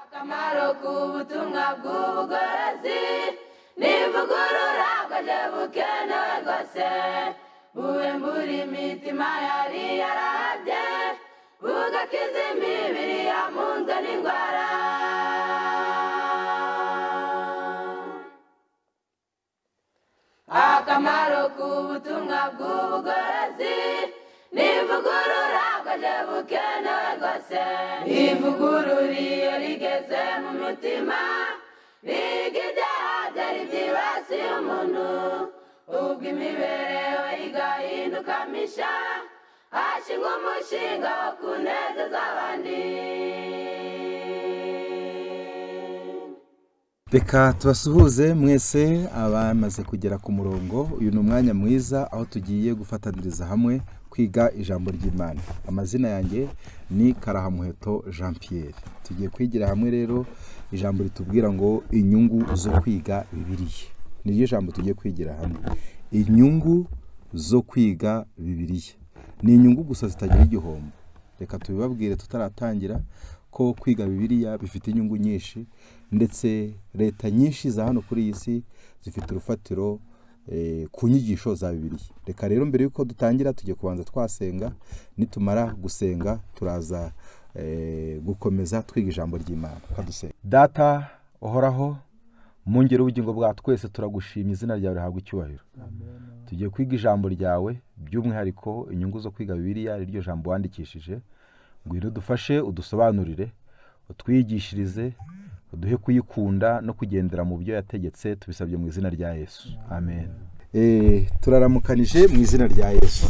akamaro k'ubutumwa bw'ubugorozi n'ivugurura bwaje bukenewe rwose buwembura imitima yari yarabye bugakiza imibiri yamunzwe n'indwara. Akamaro k'ubutumwa bw'ubugorozi n'ivugurura bwaje bukenewe rwose ivugurura iyo rigeze mu mutima biga ibyaha byari byibasiye umuntu ubwo imibereho igahinduka misha hashingwa umushinga wo kunezeza abandi. Reka tubasuhuze mwese abamaze kugera ku murongo. Uyu ni umwanya mwiza aho tugiye gufataniriza hamwe kwiga ijambo ry'Imana. Amazina yanjye ni Karahamuheto Jean Pierre. Tugiye kwigira hamwe rero ijambo ritubwira ngo inyungu zo kwiga Bibiliya. Niryo jambo tugiye kwigira hamwe. Inyungu zo kwiga Bibiliya. Ni inyungu gusa zitagira igihombo. Reka tubibabwire tutaratangira ko kwiga Bibiliya bifite inyungu nyinshi, ndetse leta nyinshi za hano kuri iyi si zifite urufatiro ku nyigisho za Bibiliya. Reka rero mbere yuko dutangira tujye kubanza twasenga, nitumara gusenga turaza gukomeza twiga ijambo ry'Imana. Kadusenga. Data uhoraho, mungere ubugingo bwa twese turagushima, izina ryawe rihabwe icyubahiro. Tugiye kwiga ijambo ryawe, by'umwihariko inyungu zo kwiga Bibiliya, iryo jambo wandikishije. Ngwino dufashe udusobanurire, utwigishirize, uduhe kuyikunda no kugendera mu byo yategetse, tubisabye mu izina rya Yesu. Amen. Turaramukanije mu izina rya Yesu.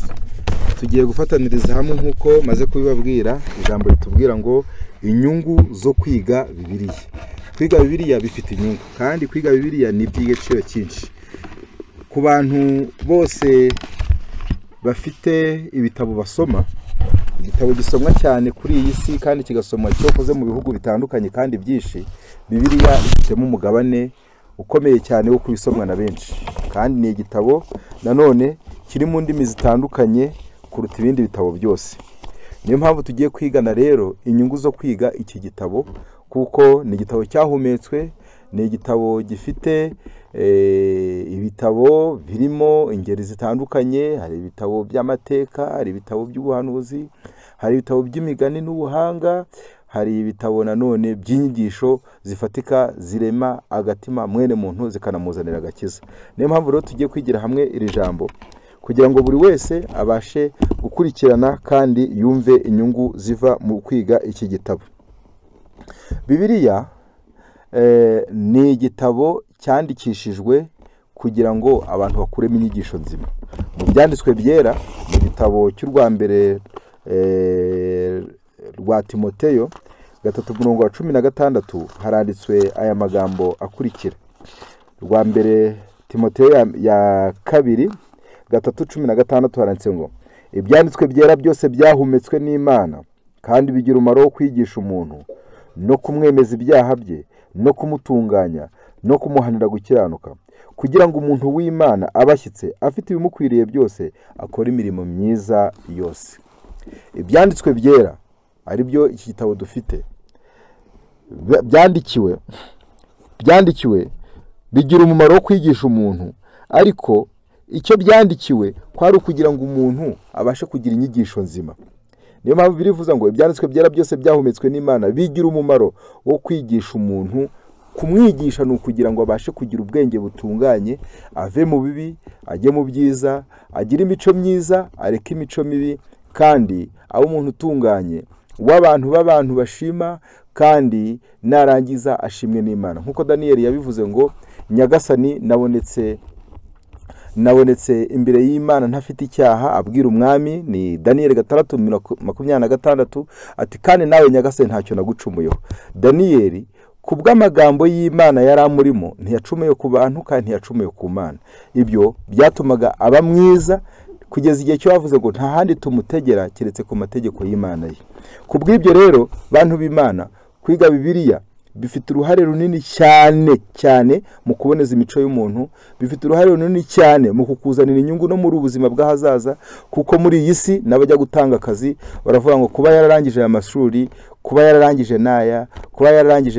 Tugiye gufataniriza hamwe nkuko maze kubibabwira, ijambo ritubwira ngo inyungu zo kwiga Bibiliya. Kwiga Bibiliya bifite inyungu, kandi kwiga Bibiliya ni iby'igiciro cyinshi. Ku bantu bose bafite ibitabo basoma, igitabo gisomwa cyane kuri iyi si kandi kigasomwa cyokoze mu bihugu bitandukanye kandi byinshi, Bibiliya ifitemo umugabane ukomeye cyane wo kubisomwa na benshi. Kandi ni igitabo nanone kiri mu ndimi zitandukanye kuruta ibindi bitabo byose. Niyo mpamvu tugiye kwigana rero inyungu zo kwiga iki gitabo, kuko ni igitabo cyahumetswe, ni igitabo gifite ibitabo birimo ingeri zitandukanye. Hari ibitabo by'amateka, hari ibitabo by'ubuhanuzi, hari ibitabo by'imigani n'ubuhanga, hari ibitabo nanone by'inyigisho zifatika zirema agatima mwene muntu zikanamuzanira agakiza. Niyo mpamvu rero tugiye kwigira hamwe iri jambo kugira ngo buri wese abashe gukurikirana kandi yumve inyungu ziva mu kwiga iki gitabo. Bibiliya ni igitabo cyandikishijwe kugira ngo abantu bakuremo inyigisho nzima. Mu byanditswe byera, mu gitabo cy'urwa mbere rwa Timoteyo 3:16 haranditswe aya magambo akurikira. Rwa mbere Timoteyo ya 2:3-16 haranditse ngo ibyanditswe byera byose byahumetswe n'Imana kandi bigira umumaro wo kwigisha umuntu no kumwemeza ibyaha bye no kumutunganya no kumuhanira gukiranuka, kugira ngo umuntu w'Imana abashyitse afite ibimukwiriye byose akora imirimo myiza yose. Ibyanditswe byera ari byo iki gitabo dufite, byandikiwe bigira umumaro wo kwigisha umuntu, ariko icyo byandikiwe kwari ukugira ngo umuntu abashe kugira inyigisho nzima. Niyo mpamvu birivuza ngo ibyanditswe byera byose byahumetswe n'Imana bigira umumaro wo kwigisha umuntu. Kumwigisha ni ukugira ngo abashe kugira ubwenge butunganye, ave mu bibi ajye mu byiza, agire imico myiza areke imico mibi, kandi abe umuntu utunganye w'abantu bashima, kandi narangiza ashimwe n'Imana. Nkuko Daniel yabivuze ngo Nyagasani nabonetse imbere y'Imana ntafite icyaha, abwira umwami, ni Daniel 3:26 ati kandi nawe Nyagasani ntacyo nagucumuyeho. Daniel kubw'amagambo y'Imana yari amurimo ntiyacumuye ku bantu kandi ntiyacumuye ku Mana. Ibyo byatumaga aba mwiza kugeza igihe cyo bavuze ngo nta handi tumutegera keretse ku mategeko y'Imana ye. Kubw'ibyo rero bantu b'Imana, kwiga Bibiliya bifite uruhare runini cyane mu kuboneza imico y'umuntu, bifite uruhare runini cyane mu kukuzanira inyungu no muri ubuzima bw'ahazaza, kuko muri iyi si n'abajya gutanga akazi baravuga ngo kuba yararangije aya mashuri, kuba yararangije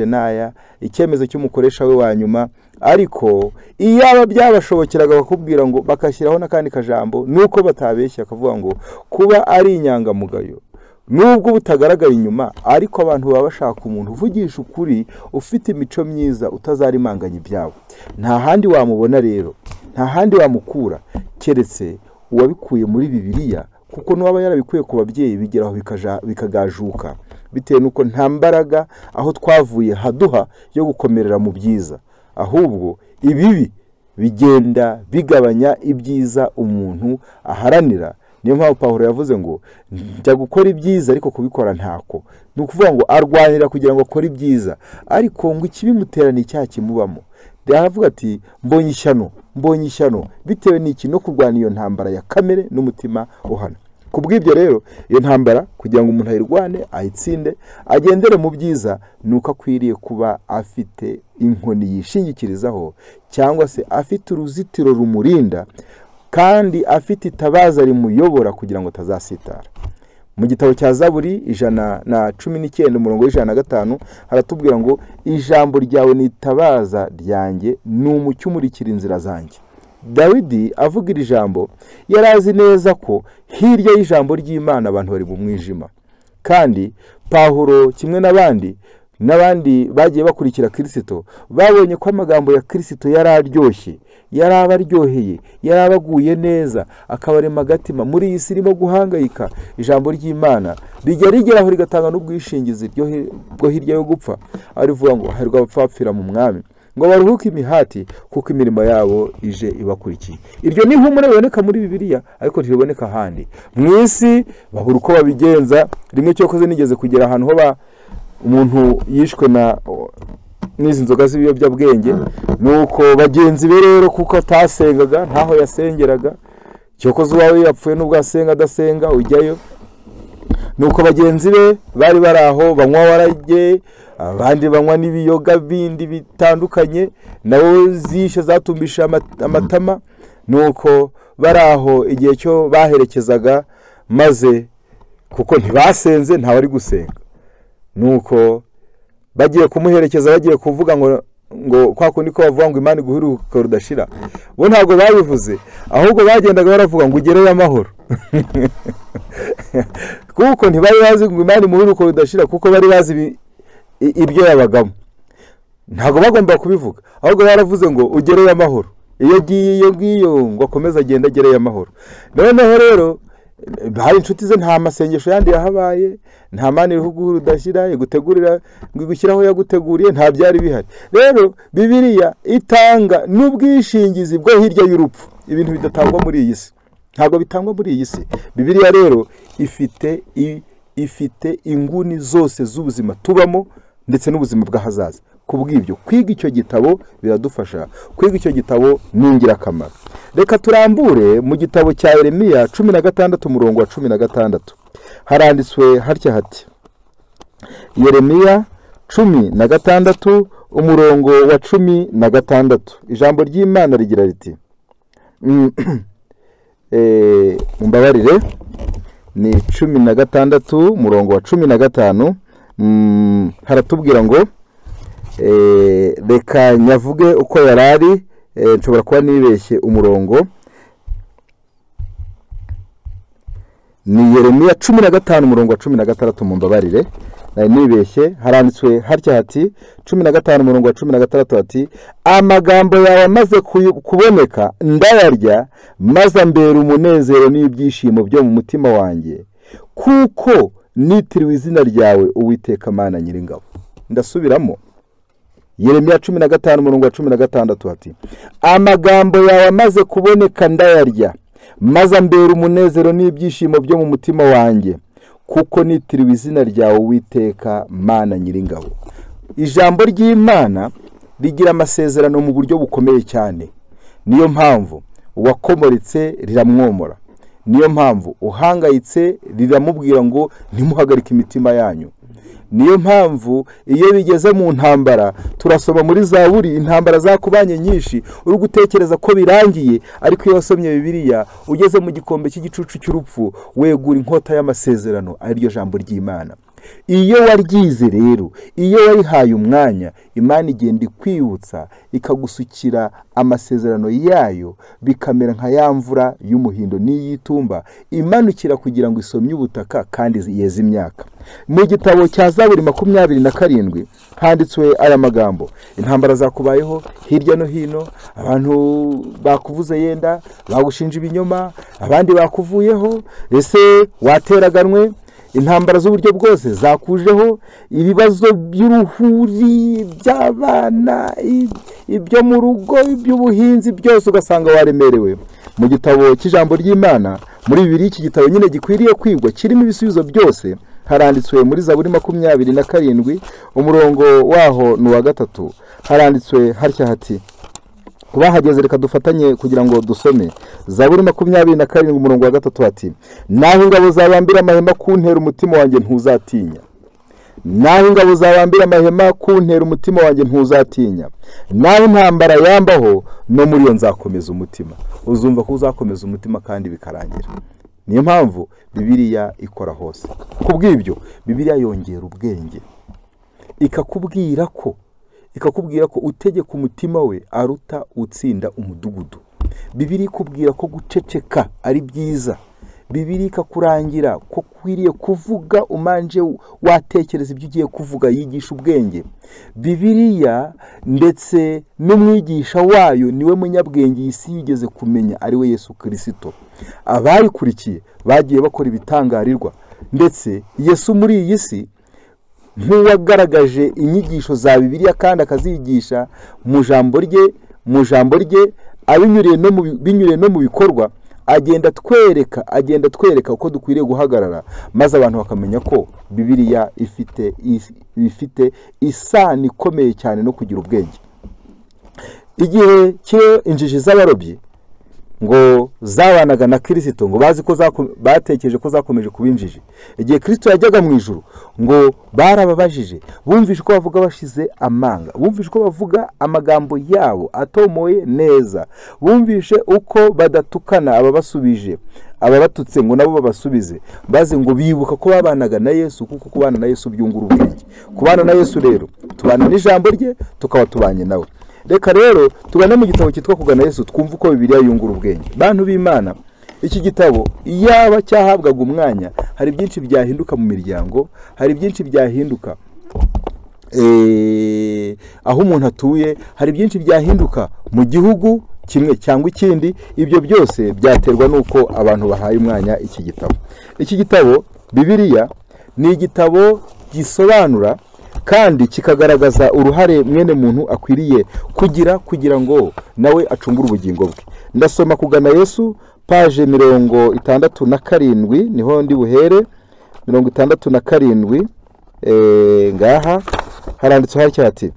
n'aya icyemezo cy'umukoresha we wa nyuma. Ariko iyaba byabashobokeraga bakubwira ngo bakashyiraho n'akandi kajambo nuko batabeshya akavuga ngo kuba ari inyangamugayo nubwo butagaragara inyuma, ariko abantu baba bashaka umuntu uvugisha ukuri, ufite imico myiza, utazarimanganya ibyabo. Nta handi wamubona rero, nta handi wamukura keretse uwabikuye muri Bibiliya, kuko n'uwaba yarabikuye ku babyeyi bigeraho bikagajuka, bitewe n'uko nta mbaraga aho twavuye haduha yo gukomerera mu byiza, ahubwo ibibi bigenda bigabanya ibyiza umuntu aharanira. Niyo mpamvu Pawulo yavuze ngo njya gukora ibyiza ariko kubikora ntako. Ni ukuvuga ngo arwanira kugira ngo akore ibyiza, ariko ngo ikibimutera ni icyaha kimubamo. Aravuga ati mbonye ishyano bitewe n'iki, no kurwana iyo ntambara ya kamere n'umutima uhana. Kubw'ibyo rero iyo ntambara kugira ngo umuntu ayirwane ayitsinde agendere mu byiza, nuko akwiriye kuba afite inkoni yishingikirizaho, cyangwa se afite uruzitiro rumurinda, kandi afite itabaza rimuyobora kugira ngo atazasitara. Mu gitabo cya Zaburi 119 umurongo w'105 haratubwira ngo ijambo ryawe ni itabaza ryanjye, ni umucyo umurikira inzira zanjye. Dawidi avuga iri jambo yarazi neza ko hirya y'ijambo ry'Imana abantu bari mu mwijima, kandi Pawulo kimwe n'abandi bagiye bakurikira Kristo babonye ko amagambo ya Kristo yararyoshye, yarabaryoheye, yarabaguye neza, akabarema agatima. Muri iyi si irimo guhangayika, ijambo ry'Imana rijya rigeraho rigatanga n'ubwishingizi bwo hirya yo gupfa, arivuga ngo hahirwa abapfapfira mu mwami, ngo baruhuke imihati kuko imirimo yabo ije ibakurikiye. Iryo ni ihumure riboneka muri Bibiliya, ariko ntiriboneka ahandi. Mu isi babura uko babigenza. Rimwe cyokoze nigeze kugera ahantu ho umuntu yishwe n'izi nzoga z'ibiyobyabwenge, nuko bagenzi be rero kuko atasengaga ntaho yasengeraga, cyokoze uwawe yapfuye n'ubwo asenga adasenga ujyayo, nuko bagenzi be bari baraho banywa warage, abandi banywa n'ibiyoga bindi bitandukanye, nabo zishe zatumbisha amatama, nuko baraho igihe cyo baherekezaga, maze kuko ntibasenze ntawe ari gusenga, nuko bagiye kumuherekeza, bagiye kuvuga ngo kwa kundi ko bavuga ngo Imana iguheruka rudashira, bo ntabwo babivuze, ahubwo bagendaga baravuga ngo ugereyo amahoro. Kuko ntibari bazi ngo Imana imuheruka rudashira, kuko bari bazi ibyo yabagamo. Ntabwo bagomba kubivuga, ahubwo baravuze ngo ugereyo amahoro. Iyo agiye iyo ngiyo ngo akomeze agenda agereyo amahoro. Noneho rero hari inshuti ze, nta masengesho yandi yahabaye, nta Mana iriho rudashira igutegurira ngo igushyiraho yaguteguriye, nta byari bihari. Rero Bibiliya itanga n'ubwishingizi bwo hirya y'urupfu, ibintu bidatangwa muri iyi si, ntabwo bitangwa muri iyi si. Bibiliya rero ifite inguni zose z'ubuzima tubamo ndetse n'ubuzima bw'ahazaza. Kubw'ibyo kwiga icyo gitabo biradufasha, kwiga icyo gitabo ni ingirakamaro. Reka turambure mu gitabo cya Yeremiya 16 umurongo wa 16. Haranditswe hatya hati, Yeremiya 16 umurongo wa 16. Ijambo ry'Imana rigira riti, mumbabarire, ni 16 umurongo wa 15. Haratubwira ngo reka nyavuge uko yarari, nshobora kuba nibeshye umurongo. Ni Yeremiya 15 umurongo wa 16, mumbabarire nari nibeshye. Haranditswe hatya hati 15 umurongo wa 16 hati, amagambo yawe amaze kuboneka ndayarya, maze ambera umunezero n'ibyishimo byo mu mutima wanjye, kuko nitiriwe izina ryawe Uwiteka Mana Nyiringabo. Ndasubiramo, Yeremiya 15 umurongo wa 16 hati, amagambo yawe amaze kuboneka ndayarya, maze ambera umunezero n'ibyishimo byo mu mutima wanjye, kuko nitiriwe izina ryawe Uwiteka Mana Nyiringabo. Ijambo ry'Imana rigira amasezerano mu buryo bukomeye cyane. Niyo mpamvu uwakomoritse riramwomora, niyo mpamvu uhangayitse riramubwira ngo ntimuhagarike imitima yanyu. Niyo mpamvu iyo bigeze mu ntambara, turasoma muri Zaburi, intambara zakubanye nyinshi uri gutekereza ko birangiye, ariko iyo wasomye Bibiliya ugeze mu gikombe cy'igicucu cy'urupfu, wegura inkota y'amasezerano, ari ryo jambo ry'Imana. iyo waryize rero, iyo warihaye umwanya, Imana igenda ikwibutsa ikagusukira amasezerano yayo, bikamera nka ya mvura y'umuhindo n'iy'itumba imanukira kugira ngo isomye ubutaka kandi yeze imyaka. Mu gitabo cya Zaburi 27 handitswe aya magambo: intambara zakubayeho hirya no hino, abantu bakuvuze yenda, bagushinja ibinyoma, abandi bakuvuyeho, ese wateraganwe, intambara z'uburyo bwose zakujeho, ibibazo by'uruhuri, by'abana, ibyo mu rugo, iby'ubuhinzi, byose ugasanga waremerewe. Mu gitabo cy'ijambo ry'Imana, muri Bibiliya, iki gitabo nyine gikwiriye kwigwa, kirimo ibisubizo byose, haranditswe muri Zaburi 27 umurongo waho ni wa 3, haranditswe hatya hati, kubahageze reka dufatanye kugira ngo dusome. Zaburi 27 umurongo wa 3 hati, naho ingabo zabambira amahema kuntera umutima wanjye ntuzatinya. Naho ingabo zabambira amahema kuntera umutima wanjye ntuzatinya. Naho intambara yambaho, no muri yo nzakomeza umutima. Uzumva ko uzakomeza umutima kandi bikarangira. Niyo mpamvu Bibiliya ikora hose. Kubw'ibyo Bibiliya yongera ubwenge, ikakubwira ko utegeka umutima we aruta utsinda umudugudu. Bibiliya ikubwira ko guceceka ari byiza. Bibiliya ikakurangira ko kwiriye kuvuga umanje watekereza ibyo ugiye kuvuga, yigisha ubwenge. Bibiliya ndetse n'umwigisha wayo niwe munyabwenge isi yigeze kumenya, ari we Yesu Kristo. Abayikurikiye bagiye bakora ibitangarirwa, ndetse Yesu muri iyi si nk'uwagaragaje inyigisho za Bibiliya kandi akazigisha mu jambo rye binyuriye no mu bikorwa, agenda twereka uko dukwiriye guhagarara, maze abantu bakamenya ko Bibiliya ifite isano ikomeye cyane no kugira ubwenge. Igihe injiji z'abarobyi ngo zabanaga na Kristo, ngo bazi ko batekereje ko zakomeje kubinjije. Igihe Kristo yajyaga mu ijuru, ngo barababajije, bumvishe ko bavuga bashize amanga, bumvishe ko bavuga amagambo yabo atomoye neza, bumvishe uko badatukana ababasubije, ababatutse ngo nabo babasubize, baze ngo bibuka ko babanaga na Yesu, kuko kubana na Yesu byungura ubwenge. Kubana na Yesu rero, tubana n'ijambo rye, tukaba tubanye nawe. Reka rero tugane mu gitabo cyitwa Kugana Yesu, twumva uko Bibiliya yungura ubwenge. Bantu b'Imana, iki gitabo yaba cyahabwaga umwanya, hari byinshi byahinduka mu miryango, hari byinshi byahinduka aho umuntu atuye, hari byinshi byahinduka mu gihugu kimwe cyangwa ikindi. Ibyo byose byaterwa n'uko abantu bahaye umwanya iki gitabo. Iki gitabo Bibiliya ni igitabo gisobanura kandi kikagaragaza uruhare mwene muntu akwiriye kugira ngo nawe acungure ubugingo bwe. Ndasoma Kugana Yesu page 67, niho ndi buhere. 67 ngaha haranditswe hatya hati,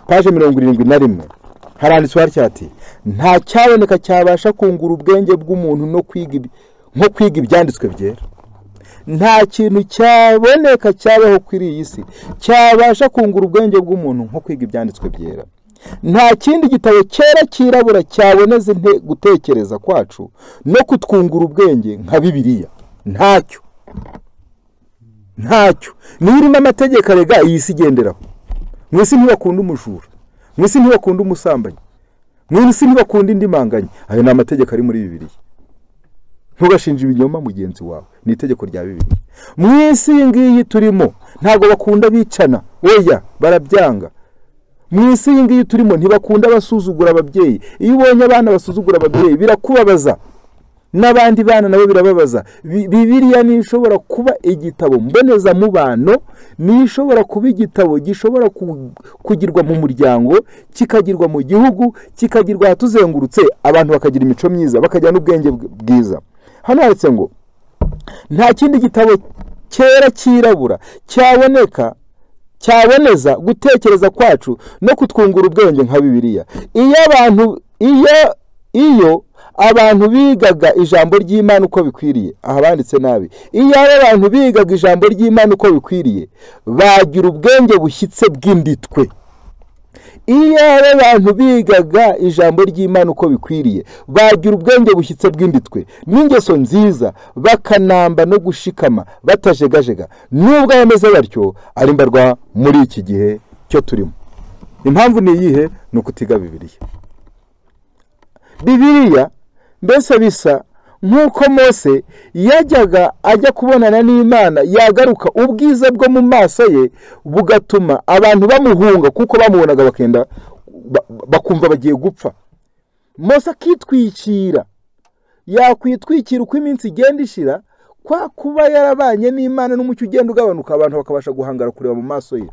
page 71 haranditswe hatya hati, nta cyaboneka cyabasha kungura ubwenge bw'umuntu nko kwiga ibyanditswe byera. Nta kintu cyaboneka cyabaho kuri iyi si cyabasha kungura ubwenge bw'umuntu nko kwiga ibyanditswe byera. Nta kindi gitabo cyera kirabura cyaboneze gutekereza kwacu no kutwungura ubwenge nka Bibiliya. Ntacyo. Niri n'amategeko arega iyi si igenderaho. Mwese ntibakunda umujura, mwese ntibakunda umusambanyi, mwese ntibakunda indi manganya. Ayo ni amategeko ari muri Bibiliya. Ntugashinje ibinyoma mugenzi wawe, ni itegeko rya Bibiliya. Mwisi ngiyi turimo ntago bakunda bicana, oya barabyanga. Mwisi ngiyi turimo ntibakunda basuzugura ababyeyi. Iyo ubonye abana basuzugura ababyeyi birakubabaza, n'abandi bana nabo birababaza. Bibiliya ni ishobora kuba igitabo mboneza mubano, ni ishobora kuba igitabo gishobora kugirwa mu muryango, kikagirwa mu gihugu, kikagirwa ahatuzengurutse, abantu bakagira imico myiza, bakagira n'ubwenge bwiza. Hano handitse ngo nta kindi gitabo cyera kirabura cyaboneza gutekereza kwacu no kutwungura ubwenge nka Bibiliya. Iyo abantu bigaga ijambo ry'Imana uko bikwiriye, aha banditse nabi, iyo abantu bigaga ijambo ry'Imana uko bikwiriye, bagira ubwenge bushyitse bw'inditwe. iyo abantu bigaga ijambo ry'Imana uko bikwiriye, bagira ubwenge bushyitse bw'inditwe n'ingeso nziza, bakanamba no gushikama batajegajega, nubwo bameze batyo ari mbarwa muri iki gihe cyo turimo. Impamvu ni iyihe? Ni ukutiga Bibiliya mbese bisa nk'uko Mose yajyaga ajya kubonana n'Imana, yagaruka ubwiza bwo mu maso ye bugatuma abantu bamuhunga kuko bamubonaga bakenda bakumva bagiye gupfa. Mose akitwikira, yakwitwikira uko iminsi igenda ishira, kwa kuba yarabanye n'Imana n'umucyo ugenda ugabanuka, abantu bakabasha guhangara kureba mu maso ye.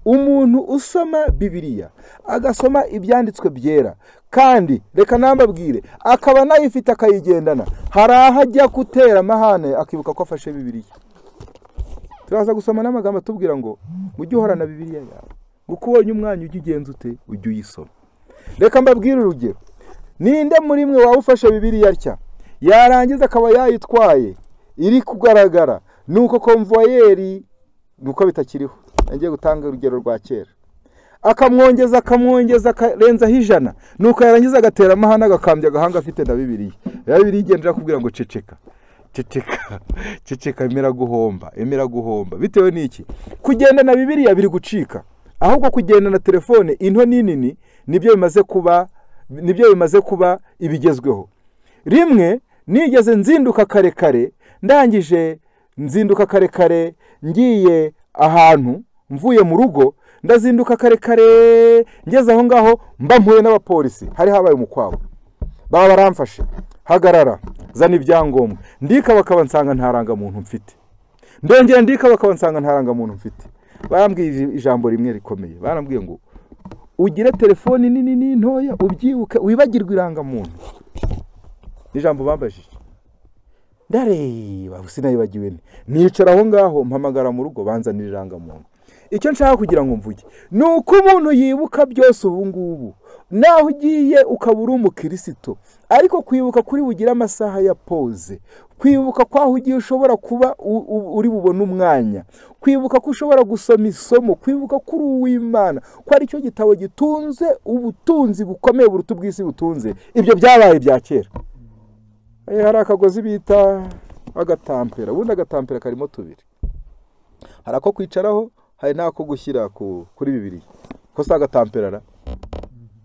Umuntu usoma Bibiliya agasoma ibyanditswe byera, kandi reka nambabwire akaba nayifite akayigendana, hari aho ajya gutera amahane akibuka ko afashe Bibiliya. Turaza gusoma n'amagambo atubwira ngo ujye uhorana Bibiliya yawe, kuko ubonye umwanya ujye ugenza ute, ujye uyisoma. Reka mbabwire urugero. Ninde muri mwe waba ufashe Bibiliya atya, yarangiza akaba yayitwaye iri kugaragara, nuko konvoyeri nuko bitakiriho, ngiye gutanga urugero rwa kera, akamwongeza akarenzaho 100, nuko yarangiza agatera amahane agakambya agahanga afite na Bibiliya. Bibiliya igendera kubwira ngo ceceka, emera guhomba. Bitewe n'iki? Kugenda na Bibiliya biri gucika, ahubwo kugenda na telefone into nini nibyo bimaze kuba ibigezweho. Rimwe nigeze nzinduka karekare, ndangije nzinduka karekare ngiye ahantu, mvuye mu rugo ndazinduka karekare, ngeze aho ngaho mba mpuye n'abapolisi, hari habaye umukwabo, baba baramfashe, hagarara, zana ibyangombwa. Ndika bakaba nsanga ntaranga muntu mfite, ndongera ndika bakaba nsanga ntaranga muntu mfite. Barambwiye ijambo rimwe rikomeye, barambwiye ngo ugire telefoni nini n'intoya, ubyibuke wibagirwe iranga muntu. Ijambo bambajije ndareba sinayibagiwe, nicara aho ngaho mpamagara mu rugo banzanira iranga muntu. Icyo nshaka kugira ngo mvuge nuko umuntu yibuka byose ubu ngubu, naho ugiye ukabura umukristo, ariko kwibuka kuri bugira amasaha ya pause, kwibuka kwaho ugiye ushobora kuba uri bubone umwanya, kwibuka ko ushobora gusoma isomo, kwibuka kuri uw'Imana ko ari cyo gitabo gitunze ubutunzi bukomeye buruta bw'isi butunze. Ibyo byabaye bya kera. Hari akagozi bita agatampera, ubundi agatampera karimo 2, hari ako kwicaraho, hari nako gushyira kuri Bibiliya. Ko sa agatamperara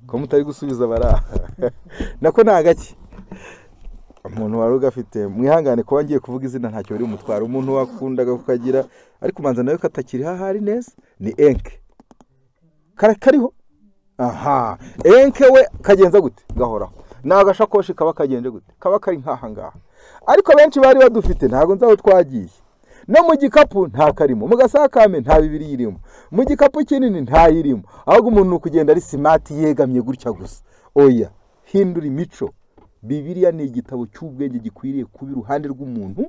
ko mutari gusubiza bara nako nagaki. Umuntu wari ugafite, mwihangane ko wangiye kuvuga izina ntacyo biri umutwaro, umuntu wakundaga kukagira, ariko manza nawe katakiri hahari neza, ni enke kariho. Aha, enke we kagenza gute? Gahoraho. Nagashakoshi kaba kagenje gute? Kaba kari nkaha ngaha. Ariko benshi bari badufite, ntago nzaho twagiye. No mu gikapu nta karimo, mu gasakame nta Bibiliya irimo, mu gikapu kinini nta yirimo, ahubwo umuntu kugenda ari smart yegamye gutya gusa. Oya, hindura imico. Bibiliya ni igitabo cy'ubwenge gikwiriye kuba iruhande rw'umuntu,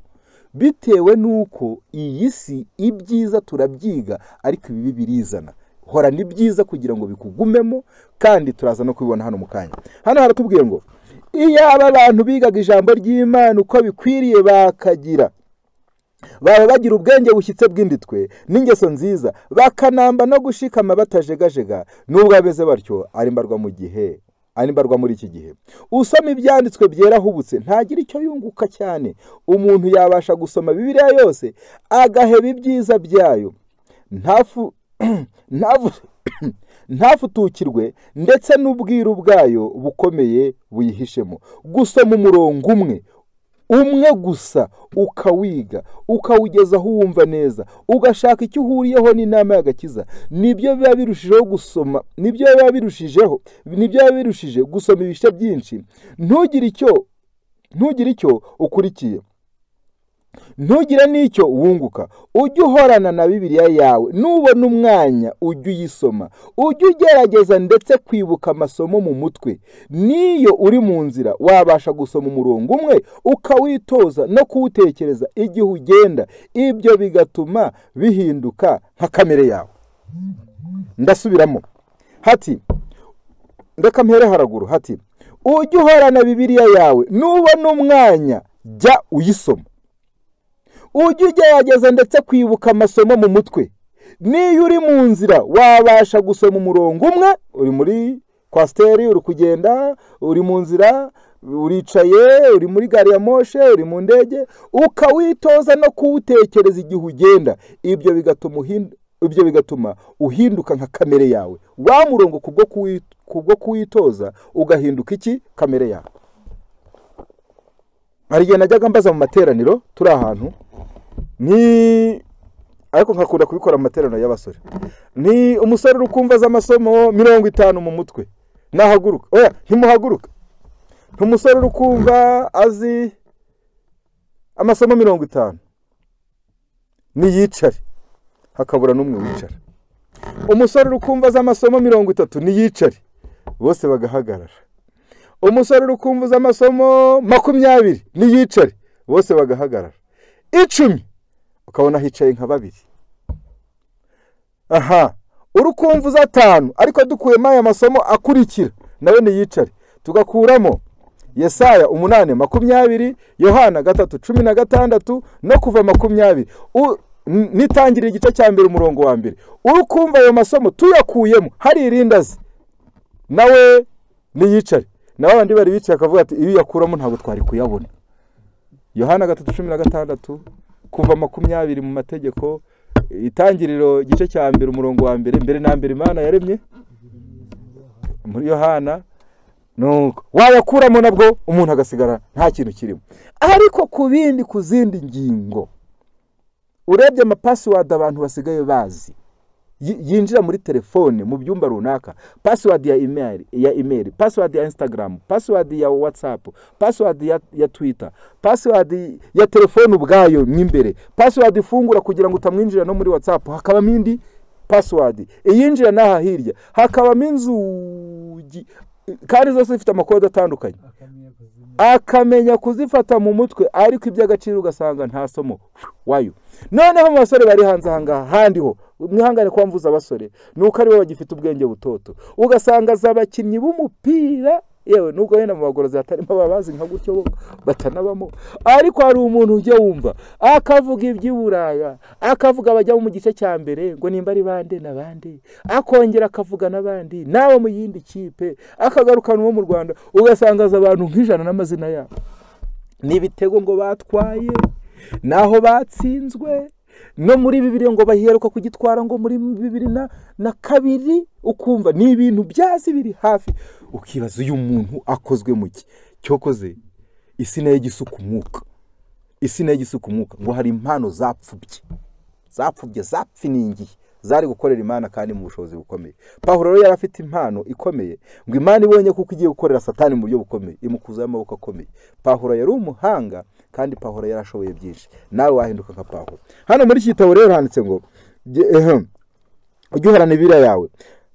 bitewe nuko iyi si ibyiza turabyiga, ariko ibi birizana. Hora ni byiza kugira ngo bikugumemo, kandi turaza no kubibona hano mu kanya. Hano haratubwiye ngo iyo abantu bigaga ijambo ry'Imana uko bikwiriye bakagira, baba bagira ubwenge bushyitse bw'inditwe n'ingeso nziza, bakanamba no gushikama batajegajega, nubwo abeze batyo ari mbarwa muri iki gihe. Usoma ibyanditswe byera hubutse ntagira icyo yunguka cyane. Umuntu yabasha gusoma Bibiliya yose agaheba ibyiza byayo, ntafutukirwe ndetse n'ubwiru bwayo bukomeye buyihishemo. Gusoma umurongo umwe gusa ukawiga, ukawugezaho wumva neza, ugashaka icyo uhuriyeho n'inama y'agakiza, nibyo biba birushijeho gusoma, nibyo biba birushije gusoma ibice byinshi. Ntugire icyo ukurikiye, ntugire n'icyo wunguka. Ujye uhorana na Bibiliya yawe, nubona umwanya ujye uyisoma, ujye ugerageza ndetse kwibuka amasomo mu mutwe. Niyo uri mu nzira wabasha gusoma umurongo umwe ukawitoza no kuwutekereza igihe ugenda, ibyo bigatuma bihinduka nka kamere yawe. Ndasubiramo hati, ndeka mpere haraguru hati, ujye uhorana Bibiliya yawe, nubona umwanya jya uyisoma, ujye ugerageza ndetse kwibuka amasomo mu mutwe. niyo uri mu nzira wabasha gusoma umurongo umwe, uri muri kwasiteri uri kugenda, uri mu nzira, uricaye, uri muri gari ya moshe, uri mu ndege, ukawitoza no kuwutekereza igihe ugenda. Ibyo bigatuma uhinduka nka kamere yawe. Wa murongo kubwo kuwitoza ugahinduka iki? Kamere yawe. Hari igihe najyaga mbaza mu materaniro turi ahantu, ariko nkakunda kubikora mu materaniro y'abasore, ni umusore uri kumva z'amasomo 50 mu mutwe, nahaguruka, oya ntimuhaguruka. Umusore uri kumva azi amasomo 50, niyicare, hakabura n'umwe wicara. Umusore uri kumva z'amasomo 30, niyicare, bose bagahagarara. Umusore uri kumva z'amasomo 20, niyicare, bose bagahagarara. 10 ukabona hicaye nka babiri. Uri kumva za 5 ariko dukuyemo aya masomo akurikira, nawe niyicare. Tugakuramo Yesaya 8:20, Yohana 3:16 no kuva 20. Nitangira igice cya mbere umurongo wa mbere. Uri kumva ayo masomo tuyakuyemo hari irindazi, nawe niyicare. Nawe abandi bari bicaye akavuga ati iyo yakuramo ntabwo twari kuyabona. Yohana 3:16 kuva 20 mu mategeko, itangiriro igice cya mbere umurongo wa mbere. Mbere na mbere Imana yaremye, muri Yohana. Nuko wayakuramo nabwo umuntu agasigara nta kintu kirimo. Ariko ku zindi ngingo, urebye password abantu basigaye bazi, yinjira muri telefone mu byumba runaka, password ya email, password ya Instagram, password ya WhatsApp, password ya Twitter, password ya telefone ubwayo n'imbere, password ifungura kugira ngo utamwinjira no muri WhatsApp, hakaba mindi password iyinjira naha hirya, hakaba minzugi, kandi zose zifite amakode atandukanye. Akamenya kuzifata mu mutwe, ariko iby'agaciro ugasanga nta somo wayo. Noneho mu basore bari hanze ahangaha handiho, mwihangane kwa mvuza abasore, nuko ari bo bagifite ubwenge butoto. Ugasanga z'abakinnyi b'umupira, yewe nubwo yenda mu bagorozi hatarimo ababazi nka gutyo batanabamo, ariko hari umuntu ujya wumva akavuga iby'Iburaya, akavuga abajya mu gice cya mbere ngo nimba ari bande nabandi, akongera akavuga nabandi nawe mu yindi kipe, akagarukana uwo mu Rwanda, ugasanga abantu nk'ijana n'amazina yabo. Nibitego ngo batwaye, naho batsinzwe, no muri Bibiliya ngo baheruka kugitwara ngo muri 2002, ukumva ni ibintu byazi biri hafi. Ukibaza uyu muntu akozwe mu ki? Cyokoze isi nayo gisuka umwuka, ngo hari impano zapfubye zapfiningiye zari gukorera Imana kandi mu bushobozi bukomeye. Pawulo rero yari afite impano ikomeye, ngo Imana ibonye kuko igiye gukorera Satani mu buryo bukomeye, imukuzaho amaboko akomeye. Pawulo yari umuhanga, kandi Pawulo yarashoboye byinshi. Nawe wahinduka nka Pawulo. Hano muri iki gitabo rero handitse ngo ujye uhorana Bibiliya yawe.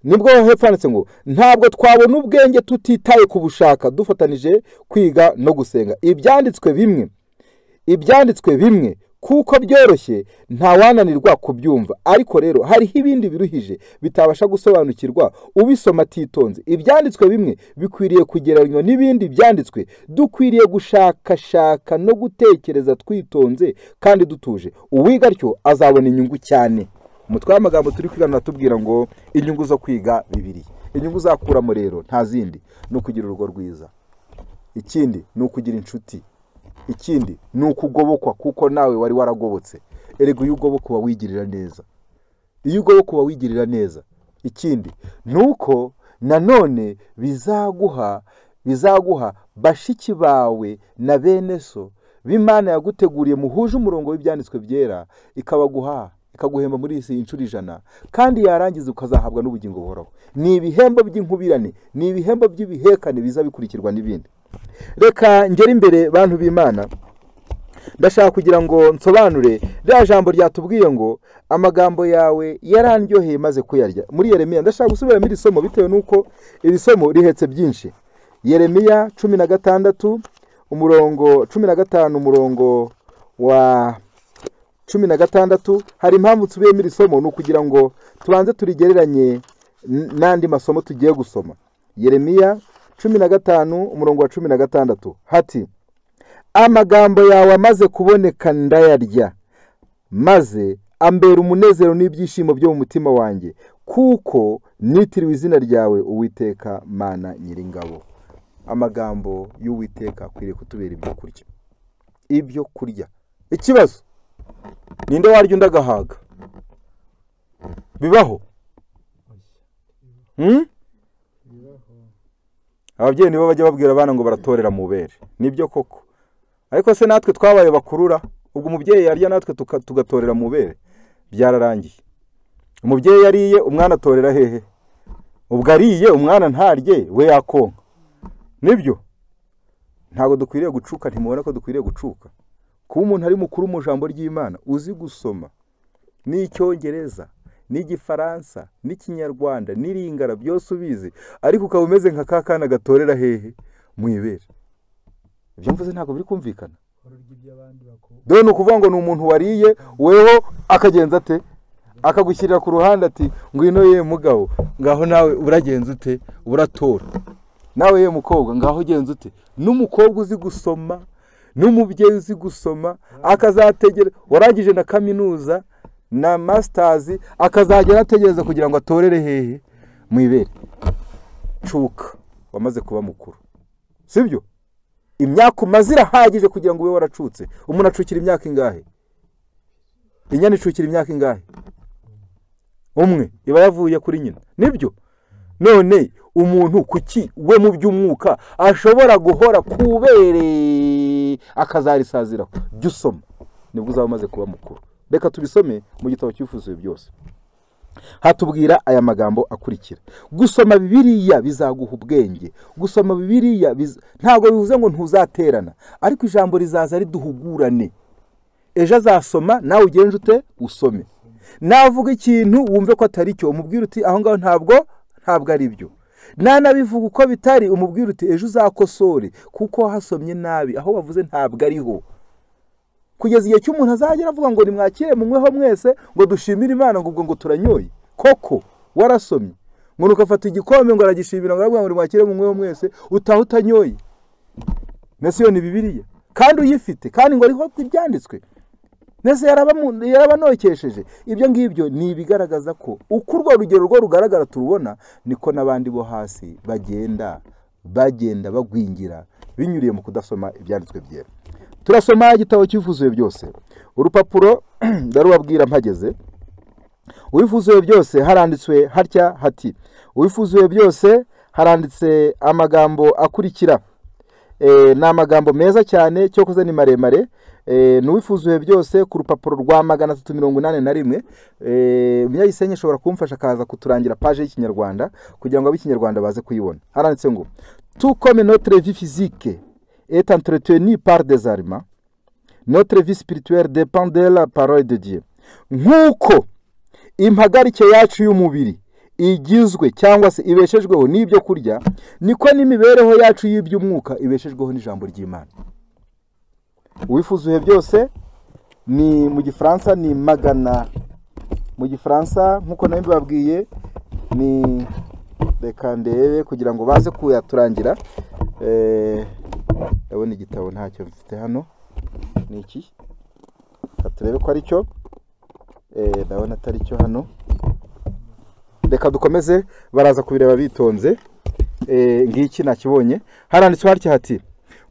Nibwo hepfo handitse ngo ntabwo twabona ubwenge tutitaye ku bushaka, dufatanije kwiga no gusenga. Ibyanditswe bimwe kuko byoroshye ntawananirwa kubyumva, ariko rero hariho ibindi biruhije bitabasha gusobanukirwa ubisoma atitonze. Ibyanditswe bimwe bikwiriye kugereranywa n'ibindi byanditswe, dukwiriye gushakashaka no gutekereza twitonze kandi dutuje. Uwiga atyo azabona inyungu cyane. Umutwe w'amagambo turi kwigana tubwira ngo inyungu zo kwiga Bibiliya. Inyungu zakuramo rero nta zindi, no kugira urugo rwiza. Ikindi ni ukugira inshuti. Ikindi ni ukugobokwa kuko nawe wari waragobotse. Erego iyo ugobokwa wigirira neza. Ikindi nuko nanone bizaguha bashiki bawe na bene so b'Imana yaguteguriye muhuje umurongo w'ibyanditswe byera, ikaguhemba muri isi inshuro 100, kandi yarangiza ukazahabwa n'ubugingo buhoraho. Ni ibihembo by'inkubirane, ni ibihembo by'ibihekane biza bikurikirwa n'ibindi. Reka ngere imbere bantu b'Imana, ndashaka kugira ngo nsobanure rya jambo ryatubwiye ngo amagambo yawe yarandyoheye maze kuyarya. Muri Yeremiya, ndashaka gusubiramo iri somo bitewe nuko iri somo rihetse byinshi. Yeremiya 16 umurongo 15 umurongo wa 16. Hari impamvu nsubiyemo iri somo, ni ukugira ngo tubanze turigereranye n'andi masomo tugiye gusoma. Yeremiya 15 umurongo wa 16 hati: amagambo yawe amaze kuboneka ndayarya, maze ambera umunezero n'ibyishimo byo mu mutima wanjye, kuko nitiriwe izina ryawe Uwiteka Mana Nyiringabo. Amagambo y'Uwiteka akwiriye kutubera ibyo kurya. Ikibazo, ninde warya undi agahaga? Bibaho? Ababyeyi nibo bajya babwira abana ngo baratorera mu bere. Nibyo koko. Ariko se natwe twabaye bakurura, ubwo umubyeyi yarya natwe tugatorera mu bere, byararangiye. Umubyeyi yariye, umwana atorera hehe? Ubwo ariye umwana ntarye, we yakonka. Nibyo? Ntabwo dukwiriye gucuka, ntimubona ko dukwiriye gucuka. Kuba umuntu ari mukuru mu jambo ry'Imana, uzi gusoma n'icyongereza, n'igifaransa, n'ikinyarwanda, n'iringara, byose ubizi, ariko ukaba umeze nka kakana gatorera hehe? Mu ibere. Ibyo mvuze ntabwo biri kumvikana. Dore ni ukuvuga ngo ni umuntu wariye, weho akagenza ate? Akagushyirira ku ruhande ati ngwino ye mugabo, ngaho nawe uragenza ute? Uratora. Nawe ye mukobwa, ngaho ugenza ute? N'umukobwa uzi gusoma, n'umubyeyi uzi gusoma, akazategera warangije na kaminuza na masters, akazagera ategereza kugira ngo atorere hehe? Mu ibere. Cuka, wamaze kuba mukuru. Sibyo? Imyaka umaze irahagije kugira ngo ube waracutse. Umuntu acukira imyaka ingahe? Inyana icukira imyaka ingahe? Umwe iba yavuye kuri nyina. Nibyo? None umuntu kuki we mu by'umwuka ashobora guhora kubere akazarisaziraho? Jya usoma, nibwo uzaba umaze kuba mukuru. Reka tubisome mu gitabo cy'Ufuzuye byose. Hatubwira aya magambo akurikira: gusoma Bibiliya bizaguha ubwenge. Gusoma Bibiliya ntabwo bivuze ngo ntuzaterana, ariko ijambo rizaza riduhugurane. Ejo azasoma, nawe ugenje ute? Usome. Navuga ikintu wumve ko atari cyo, umubwire uti aho ngaho ntabwo ari byo. Nanabivuga uko bitari, umubwire uti ejo uzakosore kuko hasomye nabi, aho bavuze ntabwo ariho. Kugeza igihe cy'umuntu azagera avuga ngo nimwakire munyweho mwese, ngo dushimire Imana, ngo turanyoye. Koko warasomye, ngo ukafata igikombe ngo aragishimira, ngo aravuga ngo nimwakire munyweho mwese, utaha utanyoye. Nese yo ni Bibiliya kandi uyifite, kandi ngo ariho ibyanditswe. Nese yarabanokesheje. Ibyo ngibyo ni ibigaragaza ko uko urwo rugero rwo rugaragara turubona, niko n'abandi bo hasi bagenda bagwingira binyuriye mu kudasoma ibyanditswe byera. Turasoma igitabo cy'Ufuzuye byose. Urupapuro ndarubabwira mpageze. Uwifuzuye byose haranditswe hatya hati: Uwifuzuye byose haranditse amagambo akurikira. Ni amagambo meza cyane, cyo koze ni maremare. N'uwifuzuye byose ku rupapuro rwa 381. Munyagisenyi ashobora kumfasha akaza kuturangira page y'Ikinyarwanda kugira ngo ab'Ikinyarwanda baze kuyibona. Haranditse ngo: Tout comme notre vie physique est entretenue par des aliments, notre vie spirituelle dépend de la parole de Dieu. Nk'uko impagarike yacu y'umubiri igizwe cyangwa se ibeshejweho n'ibyo kurya, niko n'imibereho yacu y'iby'umwuka ibeshejweho n'ijambo ry'Imana. Uwifuzuye byose ni mu Gifaransa ni magana, mu Gifaransa nkuko nayo mbabwiye ni, reka ndebe kugira ngo baze kuyaturangira. Ndabona igitabo ntacyo mfite hano. Ni iki? Turebe ko ari cyo. Ndabona atari cyo hano. Reka dukomeze, baraza kubireba bitonze. Ngiki nakibonye. Haranditswe hatya hati: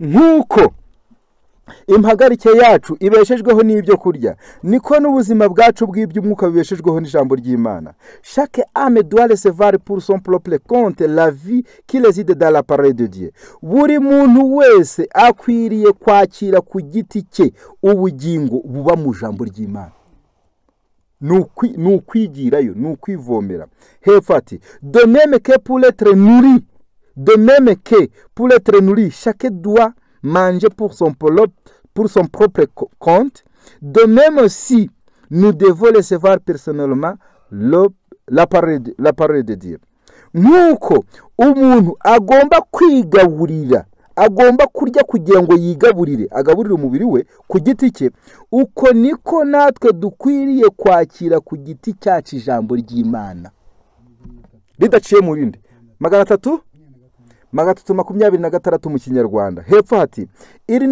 Nk'uko impagarike yacu ibeshejweho n'ibyo kurya, niko n'ubuzima bwacu bw'iby'umwuka bibeshejweho n'ijambo ry'Imana. Chaque âme doit recevoir pour son propre compte la vie qui réside dans la parole de Dieu. Buri muntu wese akwiriye kwakira ku giti cye ubugingo buba mu jambo ry'Imana. Nukwigirayo, nukwivomera. Hepfo ati: De même que pour être nourri, chaque doit manger pour son propre compte. De même aussi, nous devons recevoir personnellement la parole de Dieu. Nuko umuntu agomba kwigaburira, agomba kurya kugira ngo yigaburire, agaburire umubiri we ku giti cye, uko niko natwe dukwiriye kwakira ku giti cyacu ijambo ry'Imana ridaciye mu rindi. 326 mu Kinyarwanda. Hepfo hati: Il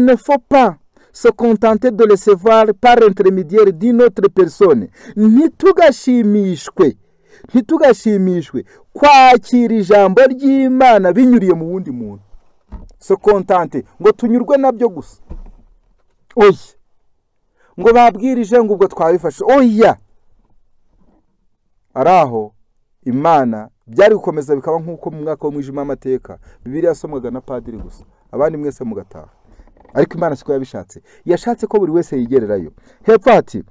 ne faut pas se contenter de recevoir par intermédiaire d'une autre personne. Ntitugashimishwe kwakira ijambo ry'Imana binyuriye mu wundi muntu. Se contenter ngo tunyurwe nabyo gusa. Oya. Ngo babwirije ngo ubwo twabifashe. Oya. Araho Imana byari gukomeza bikaba nk'uko mu mwaka w'umwijima w'amateka Bibiliya yasomwaga na padiri gusa, abandi mwese mugataha. Ariko Imana siko yabishatse, yashatse ko buri wese yigererayo. Hepfo ati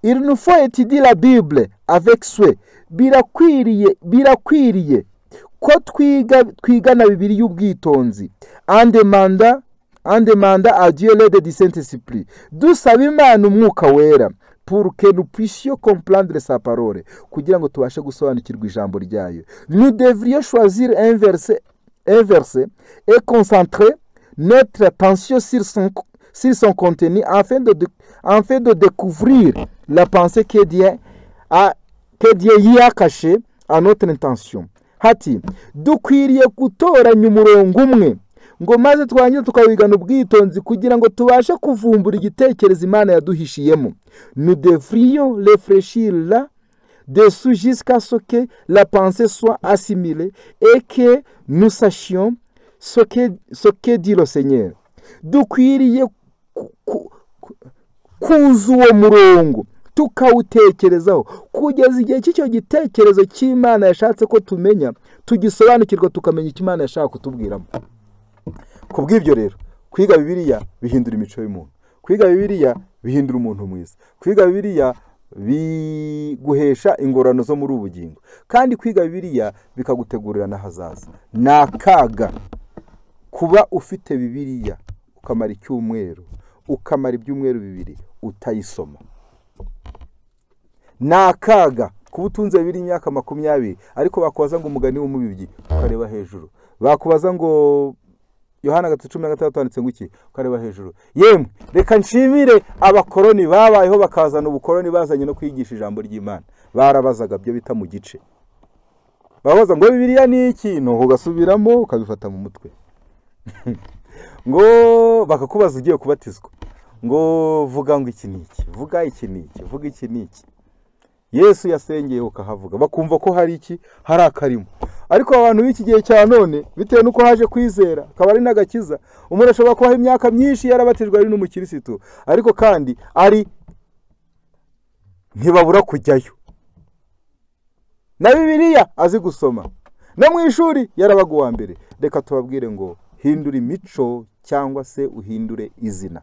il nous faut étudier la Bible avec souhait. Birakwiriye ko twigana Bibiliya y'ubwitonzi, en demanda à Dieu l'aide du Saint-Esprit. Dusaba Imana umwuka wera pour que nous puissions comprendre sa parole, kugira ngo tubashe gusobanukirwa ijambo ryayo. Nous devrions choisir un verset et concentrer notre attention sur son contenu afin de découvrir la pensée que Dieu y a cachée à notre intention. Hati dukwiriye gutoranya umurongo umwe ngo maze twangiza tukawigana ubwitonzi kugira ngo tubashe kuvumbura igitekerezo Imana yaduhishiyemo. Nous devrions réfléchir là dessous jusqu'à ce que la pensée soit assimilée et que nous sachions ce que dit le Seigneur. Dukwiriye kuza uwo murongo tukawutekerezaho kugeza igihe cy'icyo gitekerezo cy'Imana yashatse ko tumenya, tugisobanukirwa, tukamenya icyo Imana yashaka kutubwiramo. Kubw'ibyo rero kwiga Bibiliya bihindura imico y'umuntu, kwiga Bibiliya bihindura umuntu mwiza, kwiga Bibiliya biguhesha ingorano zo muri ubugingo, kandi kwiga Bibiliya bikagutegurira n'ahazaza. Nakaga kuba ufite Bibiliya ukamara icyumweru, ukamara ibyumweru bibiri utayisoma. Nakaga kuba utunze Bibiliya imyaka 20 ariko bakubaza ngo umugani w'umubibyi ukareba hejuru, bakubaza ngo Yohana 10:16 handitse ngo iki ukareba hejuru. Yemwe reka nshimire abakoroni babayeho bakazana ubukoroni bazanye no kwigisha ijambo ry'Imana. Barabazaga byo bita mu gice, babaza ngo Bibiliya ni iki, no ugasubiramo ukabifata mu mutwe. Ngo bakakubaza ugiye kubatizwa ngo vuga ngo iki niki, vuga iki niki, vuga iki niki. Yesu yasengeye ukahavuga, bakumva ko hari iki, hari akarimo. Ariko abantu b'iki gihe cya none bitewe nuko haje kwizera akaba ari n'agakiza, umuntu ashobora kubaho imyaka myinshi yarabatijwe ari n'umukirisitu, ariko kandi ari ntibabura kujyayo na Bibiliya azi gusoma, no mu ishuri yarabaga uwa mbere. Reka tubabwire ngo hindura imico cyangwa se uhindure izina.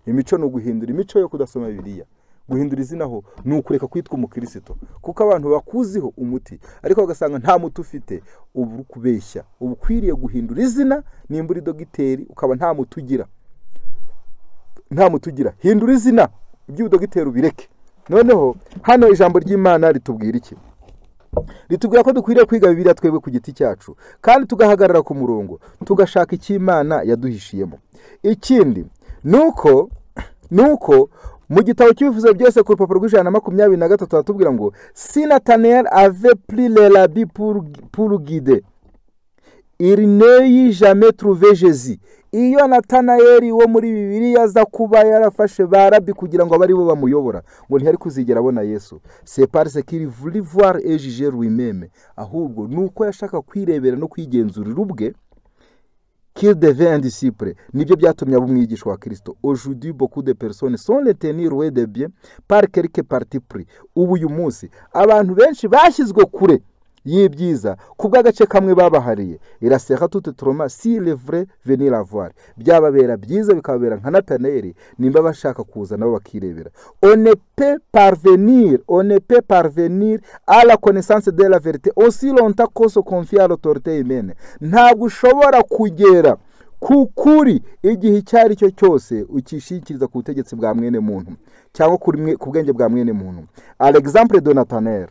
Imico ni uguhindura imico yo kudasoma Bibiliya. Guhindura izina ho ni ukureka kwitwa umukristo, kuko abantu bakuziho umuti ariko bagasanga nta muti ufite. Ubu kubeshya, ubu kwiriye guhindura izina. Nimba uri dogiteri ukaba nta muti ugira, hindura izina, iby'ubudogiteri ubireke. Noneho hano ijambo ry'Imana ritubwira iki? Ritubwira ko dukwiriye kwiga Bibiliya twebwe ku giti cyacu, kandi tugahagarara ku murongo, tugashaka icyo Imana yaduhishiyemo. Ikindi nuko mu gitabo cy'ibivuzo byose ku rupapuro rw'123 batubwira ngo si Nathanaël avait pris les habits pour guider, il n'eut jamais trouvé Jésus. Iyo Nathanaël wo muri Bibiliya aza kuba yarafashe barabi kugira ngo abari bo bamuyobora, ngo ntihari kuzigera abona Yesu. C'est parce qu'il voulait voir et juger lui-même, ahubwo nuko yashaka kwirebera no kwigenzurira ubwe qu'il devait un disciple. Nibyo byatumye abumwigisha wa Kristo. Aujourd'hui beaucoup de personnes sont les tenir loin de bien par quelques partis pris. Ubu uyu munsi abantu benshi bashyizwe kure y'ibyiza kubw'agace kamwe babahariye. Iraseka toute trauma si le vrai venir la voir. Byababera byiza bikababera nka Nathanaël nimba bashaka kuza nabo bakirebera. On ne peut parvenir à la connaissance de la vérité aussi longtemps qu'on se confie à l'autorité humaine. Ntabwo ushobora kugera kukuri igihe icyari cyo cyose ukishikiriza ku butegetsi bwa mwene muntu cyangwa ku bwenge bwa mwene muntu. À l'exemple de Nathanaël,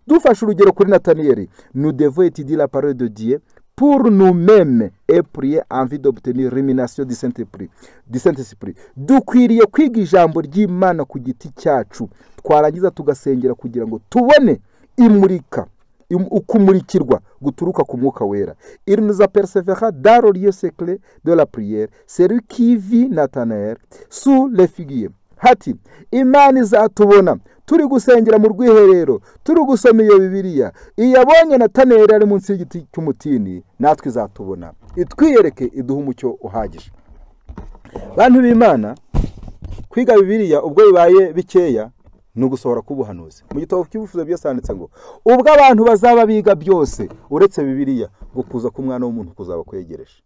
dufashe urugero kuri Nathanaël, nous devons étudier la parole de Dieu pour nous-mêmes et prier en vue d'obtenir rémunération du Saint-Esprit. Dukwiriye kwiga ijambo ry'Imana ku giti cyacu, twarangiza tugasengera kugira ngo tubone imurika ukumurikirwa guturuka ku mwuka wera. Il nous apercevra dans le lieu secret de la prière, celui qui vit Nathanaël sous les figuiers. Hati Imana izatubona turi gusengera mu rwiherero, turi gusoma iyo Bibiliya. Iyabonye Nathanaël ari munsi y'igiti cy'umutini, natwe izatubona, itwiyereke, iduha umucyo uhagije. Bantu b'Imana, kwiga Bibiliya ubwo bibaye bikeya ni ugusohora k'ubuhanuzi. Mu gitabo cy'ubufuzo byose handitse ngo ubwo abantu bazaba biga byose uretse Bibiliya, ngo kuza k'Umwana w'umuntu kuzaba kwegereje.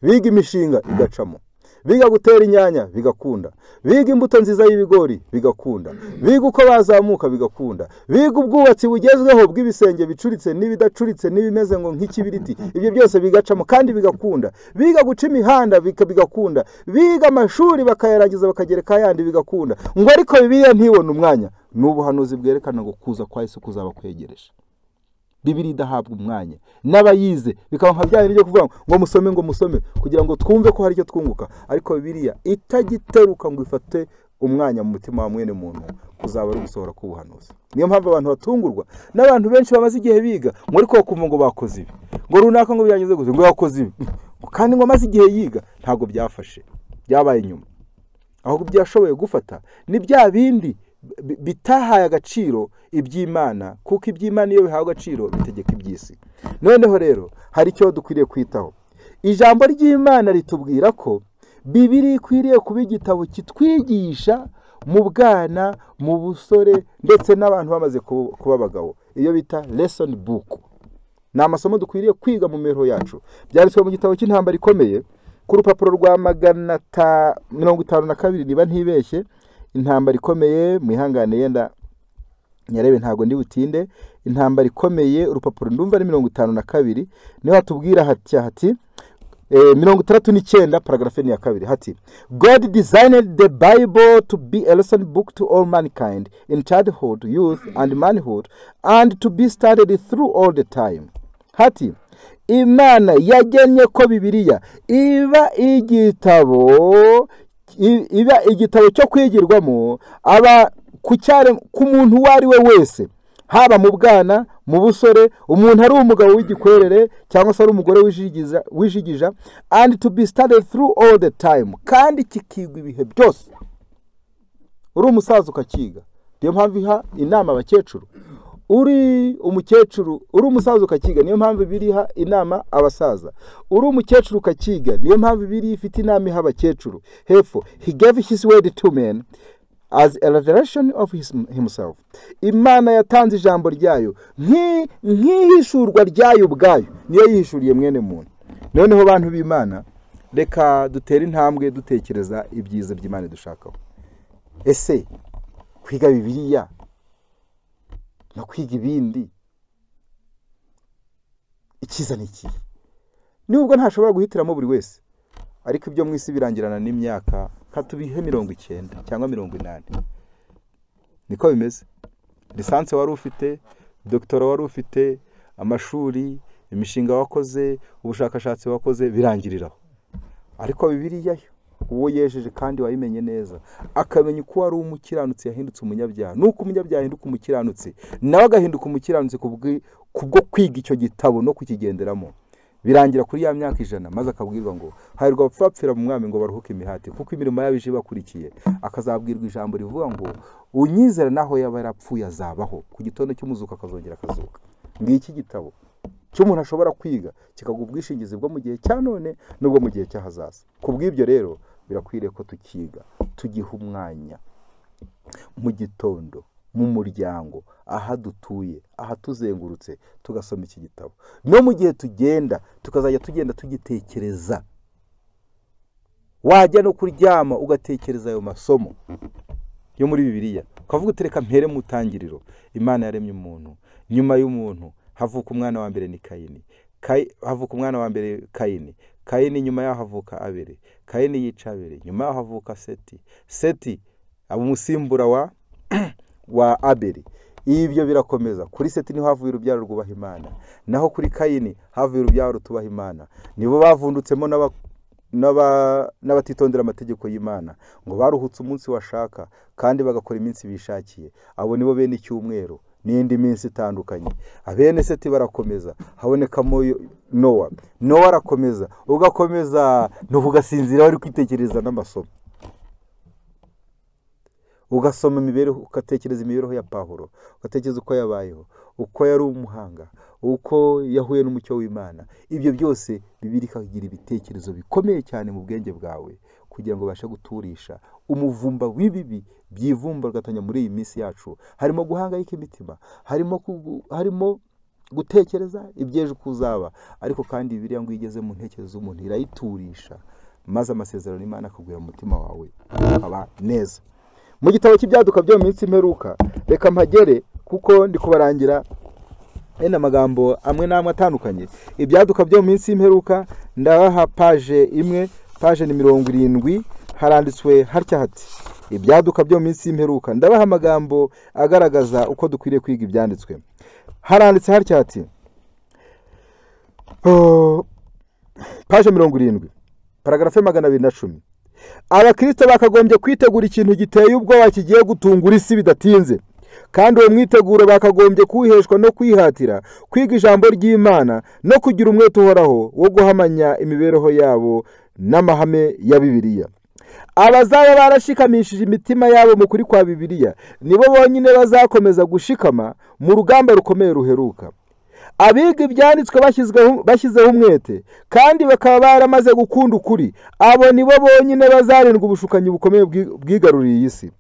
Biga imishinga igacamo, biga gutera inyanya bigakunda, biga imbuto nziza y'ibigori bigakunda, biga uko bazamuka bigakunda, biga ubwubatsi bugezweho bw'ibisenge bicuritse n'ibidacuritse n'ibimeze ngo nk'ikibiriti, ibyo byose bigacamo kandi bigakunda, biga guca imihanda bigakunda, biga amashuri bakayarangiza bakagereka yandi bigakunda. Ngo ariko Bibiliya ntibone umwanya. Ni ubuhanuzi bwerekana ngo kuza kwa Yesu kuzaba kwegereje. Bibiliya idahabwa umwanya n'abayize bikaba nka bya byo kuvuga ngo musome kugira ngo twumve ko hari icyo twunguka, ariko Bibiliya itagiteruka ngo ifate umwanya mu mutima wa mwene muntu, kuzaba ari gusohora k'ubuhanuzi. Niyo mpamvu abantu batungurwa n'abantu benshi bamaze igihe biga, ngo ariko bakumva ngo bakoze ibi, ngo runaka ngo byangize gusa ngo yakoze ibi, kandi ngo amaze igihe yiga ntago byafashe, byabaye nyuma. Ahubwo byashoboye gufata ni bya bindi bitahaye agaciro iby'Imana, kuko iby'Imana iyo bihawe agaciro bitegeka iby'isi. Noneho rero hari icyo dukwiriye kwitaho. Ijambo ry'Imana ritubwira ko Bibiliya ikwiriye kuba igitabo kitwigisha mu bwana, mu busore, ndetse n'abantu bamaze kuba abagabo. Iyo bita lesson book. Ni amasomo dukwiriye kwiga mu mibereho yacu. Byanditswe mu gitabo cy'Intambara Ikomeye ku rupapuro rwa 552 niba ntibeshye. Intambara Ikomeye, mwihangane yenda nyarebe ntago ndi butinde. Intambara Ikomeye urupapuro ndumva ari 52 niho hatubwira hati 69 paragrafe ni ya kabiri hati God designed the Bible to be a lesson book to all mankind in childhood, youth and manhood, and to be studied through all the time. Hati Imana yagennye ko Bibiliya iba igitabo cyo kwigirwamo aba ku muntu uwo ari we wese, haba mu bwana, mu busore, umuntu ari umugabo w'igikwerere cyangwa se ari umugore wijigija, and to be studied through all the time, kandi kikigwa ibihe byose. Uri umusaza ukakiga, niyo mpamvu iha inama abakecuru. Uri umukecuru, uri umusaza ukakiga, niyo mpamvu biriha inama abasaza. Uri umukecuru ukakiga, niyo mpamvu biri ifite inama iha abakecuru. Hepfo, he gave his word to men as a revelation of himself. Imana yatanze ijambo ryayo nk'ihishurwa ryayo ubwayo, niyo yihishuriye mwene muntu. Noneho bantu b'Imana, reka dutere intambwe dutekereza ibyiza by'Imana dushakaho. Ese kwiga Bibiliya no kwiga ibindi ikiza n'iki? Nubwo ntashobora guhitiramo buri wese, ariko ibyo mu isi birangirana n'imyaka, katubihe 90 cyangwa 80. Niko bimeze. Lisansi wari ufite, doktora wari ufite, amashuri, imishinga wakoze, ubushakashatsi wakoze birangiriraho. Ariko Bibiliya yo uwo yejeje kandi wayimenye neza, akamenya ko ari umukiranutsi yahindutse umunyabyaha, nuko umunyabyaha ahinduka umukiranutsi, nawe agahinduka umukiranutsi kubwo kwiga icyo gitabo no kukigenderamo, birangira kuri ya myaka 100, maze akabwirwa ngo hahirwa abapfapfira mu mwami ngo baruhuke imihati, kuko imirimo yabije bakurikiye. Akazabwirwa ijambo rivuga ngo unyizera naho yaba yarapfuye azabaho, ku gitondo cy'umuzuka akazongera akazuka. Ngiki gitabo cy'umuntu ashobora kwiga kikaguha ubwishingizi bwo mu gihe cya none n'ubwo mu gihe cy'ahazaza. Kubw'ibyo rero birakwiriye ko tukiga, tugiha umwanya mu gitondo, mu muryango, aha dutuye, aha tuzengurutse, tugasoma iki gitabo. No mu gihe tugenda tukazajya tugenda tugitekereza. Wajya no kuryama ugatekereza ayo masomo yo muri Bibiliya, ukavuga utereka mpere mu tangiriro. Imana yaremye umuntu, nyuma y'umuntu havuka umwana wa mbere ni Kayini. Havuka umwana wa mbere Kayini, nyuma yaho havuka Abeli. Kayini yica Abeli, nyuma yaho havuka Seti aba umusimbura wa Abeli. Ibyo birakomeza. Kuri Seti niho havuye urubyaro rwubaha Imana, naho kuri Kayini havuye urubyaro rutubaha Imana. Nibo bavundutsemo n'abatitondera amategeko y'Imana, ngo baruhutse umunsi washaka kandi bagakora iminsi bishakiye. Abo nibo bene icyumweru, n'indi minsi itandukanye. Abene Seti barakomeza, habonekamo Nowa arakomeza, ugakomeza ntuvugasinzira wari kwitekereza n'amasomo, ugasoma imibereho, ugatekereza imibereho ya Pawulo, ugatekereza uko yabayeho, uko yari umuhanga, uko yahuye n'umucyo w'Imana. Ibyo byose Bibiliya ikagira ibitekerezo bikomeye cyane mu bwenge bwawe, kugira ngo ubashe guturisha umuvumba w'ibibi byivumbagatanya muri iyi minsi yacu. Harimo guhangayika imitima, harimo gutekereza ibyeje kuzaba, ariko kandi Bibiliya ngo igeze mu ntekerezo z'umuntu irayiturisha, maze amasezerano y'Imana akagwira mu mutima wawe ukaba neza. Mu gitabo cy'ibyaduka byo mu minsi imperuka, reka mpagere kuko ndi kubarangira amagambo amwe n'amwe atandukanye. Ibyaduka byo mu minsi imperuka ndabaha paje imwe, paje ni 70, haranditswe hatya hati ibyaduka byo mu minsi imperuka. Ndabaha amagambo agaragaza uko dukwiriye kwiga ibyanditswe. Haranditse hatya hati paje 70, paragrafe 210. Abakristo bakagombye kwitegura ikintu giteye ubwoba kigiye gutungura isi bidatinze, kandi uwo mwiteguro bakagombye kuwiheshwa no kwihatira kwiga ijambo ry'Imana no kugira umwete uhoraho wo guhamanya imibereho yabo n'amahame ya Bibiliya. Abazaba barashikamishije imitima yabo mu kuri kwa Bibiliya nibo bonyine bazakomeza gushikama mu rugamba rukomeye ruheruka. Abiga ibyanditswe bashyizeho umwete kandi bakaba baramaze gukunda ukuri, abo nibo bonyine bazarindwa ubushukanyi bukomeye bwigaruriye isi.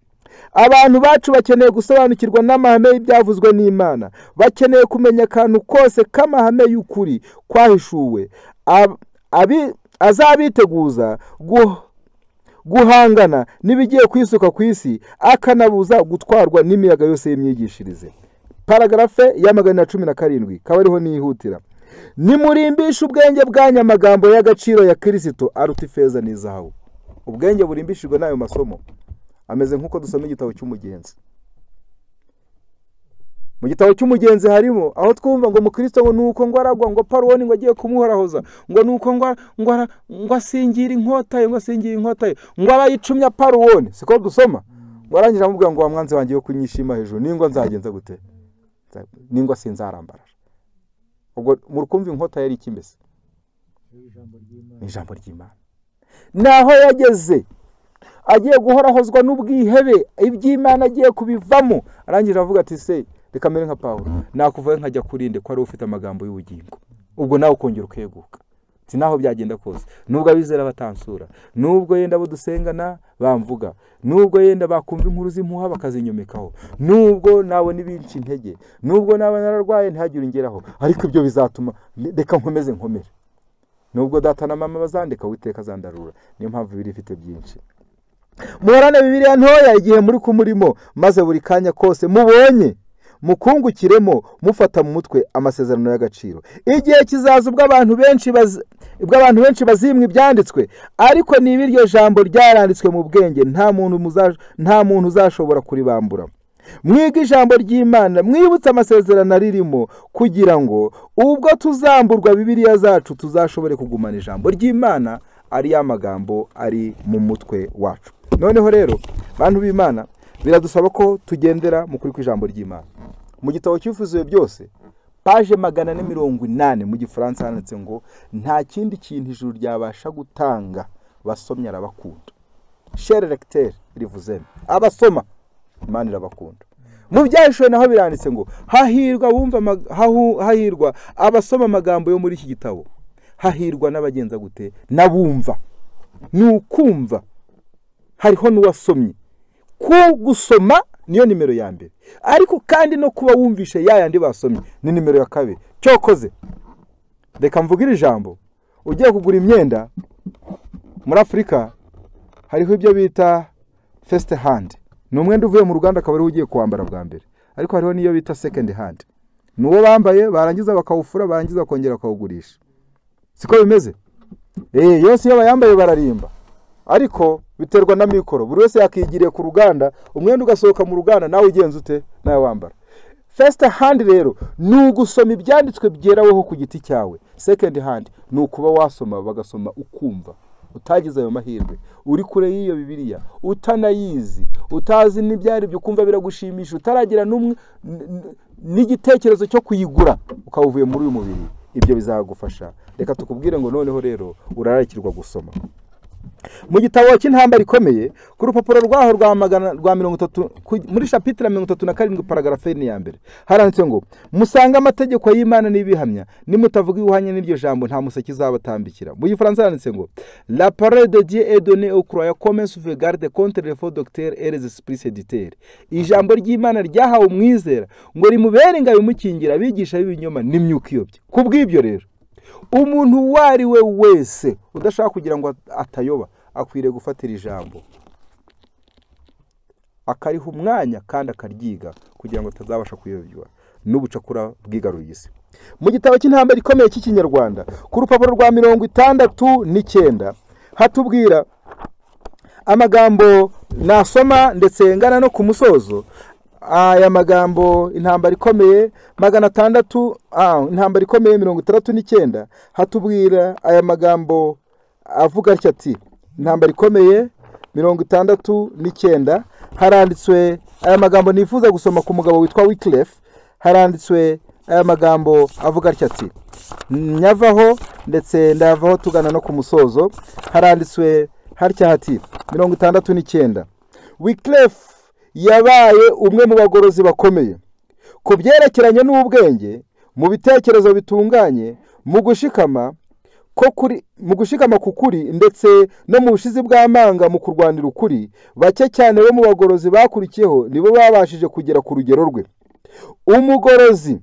Abantu bacu bakeneye gusobanukirwa n'amahame y'ibyavuzwe n'Imana, bakeneye kumenya akantu kose k'amahame y'ukuri kwahishuwe, azabiteguza guhangana n'ibigiye kwisuka ku isi, akanabuza gutwarwa n'imiyaga yose y'imyigishirize. Paragrafe ya 117 kaba ariho nihutira. Nimurimbisha ubwenge bwanyu amagambo y'agaciro ya Kristo aruta ifeza n'izahabu. Ubwenge burimbishijwe n'ayo masomo ameze nk'uko dusoma igitabo cy'umugenzi. Mu gitabo cy'umugenzi harimo aho twumva ngo mu Kristo ngo nuko ngo aragwa, ngo Paroni ngo agiye kumuhorahoza, ngo nuko ngo asingira inkota ye, ngo abayicumya Paroni. Siko dusoma ngo arangira amubwira ngo wamwanze wangiye yo kunyishima hejuru, ningo nzagenza gute, ningo sinzarambarara. Ubwo murukumva inkota yari ikimbese, ni ijambo ry'Imana. Naho yageze agiye guhorahozwa n'ubwihebe, iby'Imana agiye kubivamo, arangira avuga ati se reka mere nka Pawulo, nakuvaye nkajya kurinde ko ari ufite amagambo y'ubugingo. Ubwo nawe ukongera ukeguka. Naho byagenda kose, nubwo abizera batansura, nubwo yenda abo dusengana bamvuga, nubwo yenda bakumva inkuru z'impuha bakazinyomekaho, nubwo nabo n'ibinci intege, nubwo naba nararwaye ntihagire ingeraho, ariko ibyo bizatuma reka nkomeze nkomere. Nubwo data na mama bazandeka, Uwiteka azandarura. Niyo mpamvu biri ifite byinshi. Muhorane Bibiliya ntoya igihe muri ku murimo, maze buri kanya kose mubonye mukungukiremo mufata mu mutwe amasezerano y'agaciro. Igihe kizaza ubwo abantu benshi bazimwa ibyanditswe, ariko niba iryo jambo ryaranditswe mu bwenge nta muntu uzashobora kuribambura. Mwiga ijambo ry'Imana, mwibutse amasezerano aririmo, kugira ngo ubwo tuzamburwa Bibiliya zacu tuzashobore kugumana ijambo ry'Imana, ari amagambo ari mu mutwe wacu. Noneho rero bantu b'Imana, biradusaba ko tugendera mu kuri kw'ijambo ry'Imana. Mu gitabo cy'Ifuzuye byose, paje 480 mu Gifaransa handitse ngo nta kindi kintu ijuru ryabasha gutanga basomye arabakunda. Cher lecteur rivuze abasoma Imana irabakunda. Mu byahishwe naho biranditse ngo hahirwa abasoma amagambo yo muri iki gitabo, hahirwa n'abagenza gute nabumva. Nukumva hariho n'uwasomye. Ku gusoma niyo nimero ya mbere, ariko kandi no kuba wumvishe yayandi basomye ni nimero ya kabiri. Cyokoze reka mvugira ijambo, ugiye kugura imyenda muri Afrika hariho ibyo bita first hand. Ni umwenda uvuye mu ruganda akaba ari ugiye kuwambara bwa mbere, ariko hariho niyo bita second hand. Nuwo bambaye barangiza bakawufura, barangiza kongera bakawugurisha. Siko bimeze? Yose iyo bayambaye bararimba, ariko biterwa na mikoro. Buri wese yakigiriye ku ruganda, umwenda ugasohoka mu ruganda, nawe ugenza ute nawe wambara. First hand rero ni ugusoma ibyanditswe byeraweho ku giti cyawe. Second hand ni ukuba wasoma bagasoma ukumva. Utagize ayo mahirwe, uri kure y'iyo Bibiliya, utanayizi, utazi n'ibyari byo kumva biragushimisha, utaragira n'igitekerezo cyo kuyigura ukaba uvuye muri uyu mubiri, ibyo bizagufasha. Reka tukubwire ngo noneho rero urararikirwa gusoma mu gitabo cy'intambara ikomeye ku rupapuro rwaho rwa 30 muri chapitre 37 paragrafe ya mbere haranditse ngo musanga amategeko y'Imana n'ibihamya nimutavuga ibuhanye n'iryo jambo nta museke izabatambikira. Mu Gifaransa haranditse ngo la parole de Dieu est donnée aux croyants comme sauvegarde contre les faux docteurs et les esprits séditaires. Ijambo ry'Imana ryahawe umwizera ngo rimubere ingayo mukingira abigisha b'ibinyoma n'imyuka iyobye. Kubw'ibyo rero umuntu wari we wese udashaka kugira ngo atayoba akwiriye gufatira ijambo akariha umwanya kandi akaryiga kugira ngo atazabasha kuyobywa n'ubucakura bwigaruye isi. Mu gitabo cy'intambara ikomeye cy'Ikinyarwanda ku rupapuro rwa 69 hatubwira amagambo nasoma ndetse ngana no ku musozo. Aya magambo intambara ikomeye 600 intambara ikomeye 69 hatubwira aya magambo avuga ati intambara ikomeye 69 haranditswe aya magambo nifuza gusoma ku mugabo witwa Wycliffe. Haranditswe aya magambo avuga ati nyavaho ndetse ndavaho tugana no ku musozo. Haranditswe harya hati 69 Wycliffe yabaye umwe mu bagorozi bakomeye ku byerekeranye n'ubwenge, mu bitekerezo bitunganye, mu gushikama ku kuri ndetse no mu bushizi bw'amanga mu kurwanira ukuri. Bake cyane bo mu bagorozi bakurikiyeho nibo babashije kugera ku rugero rwe. Umugorozi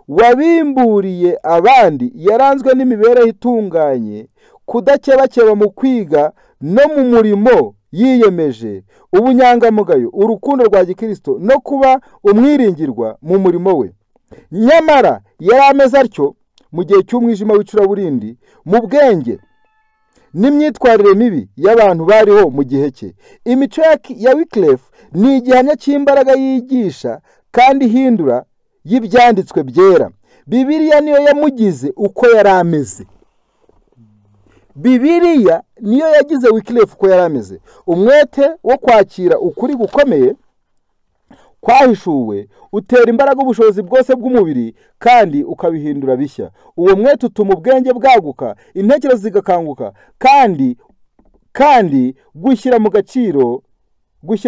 wabimburiye abandi yaranzwe n'imibereho itunganye, kudakebakeba mu kwiga no mu murimo yiyemeje, ubunyangamugayo, urukundo rwa gikristo no kuba umwiringirwa mu murimo we. Nyamara yari ameze atyo mu gihe cy'umwijima w'icuraburindi, mu bwenge n'imyitwarire mibi y'abantu bariho mu gihe cye. Imico ya Wycliffe ni igihamya cy'imbaraga yigisha kandi hindura y'ibyanditswe byera. Bibiliya niyo yamugize uko yari ameze. Bibiliya niyo yagize Wycliffe uko yari ameze. Umwete wo kwakira ukuri gukomeye kwahishuwe utera imbaraga ubushobozi bwose bw'umubiri kandi ukabihindura bishya. Uwo mwete utuma ubwenge bwaguka, intekerezo zigakanguka kandi gushyira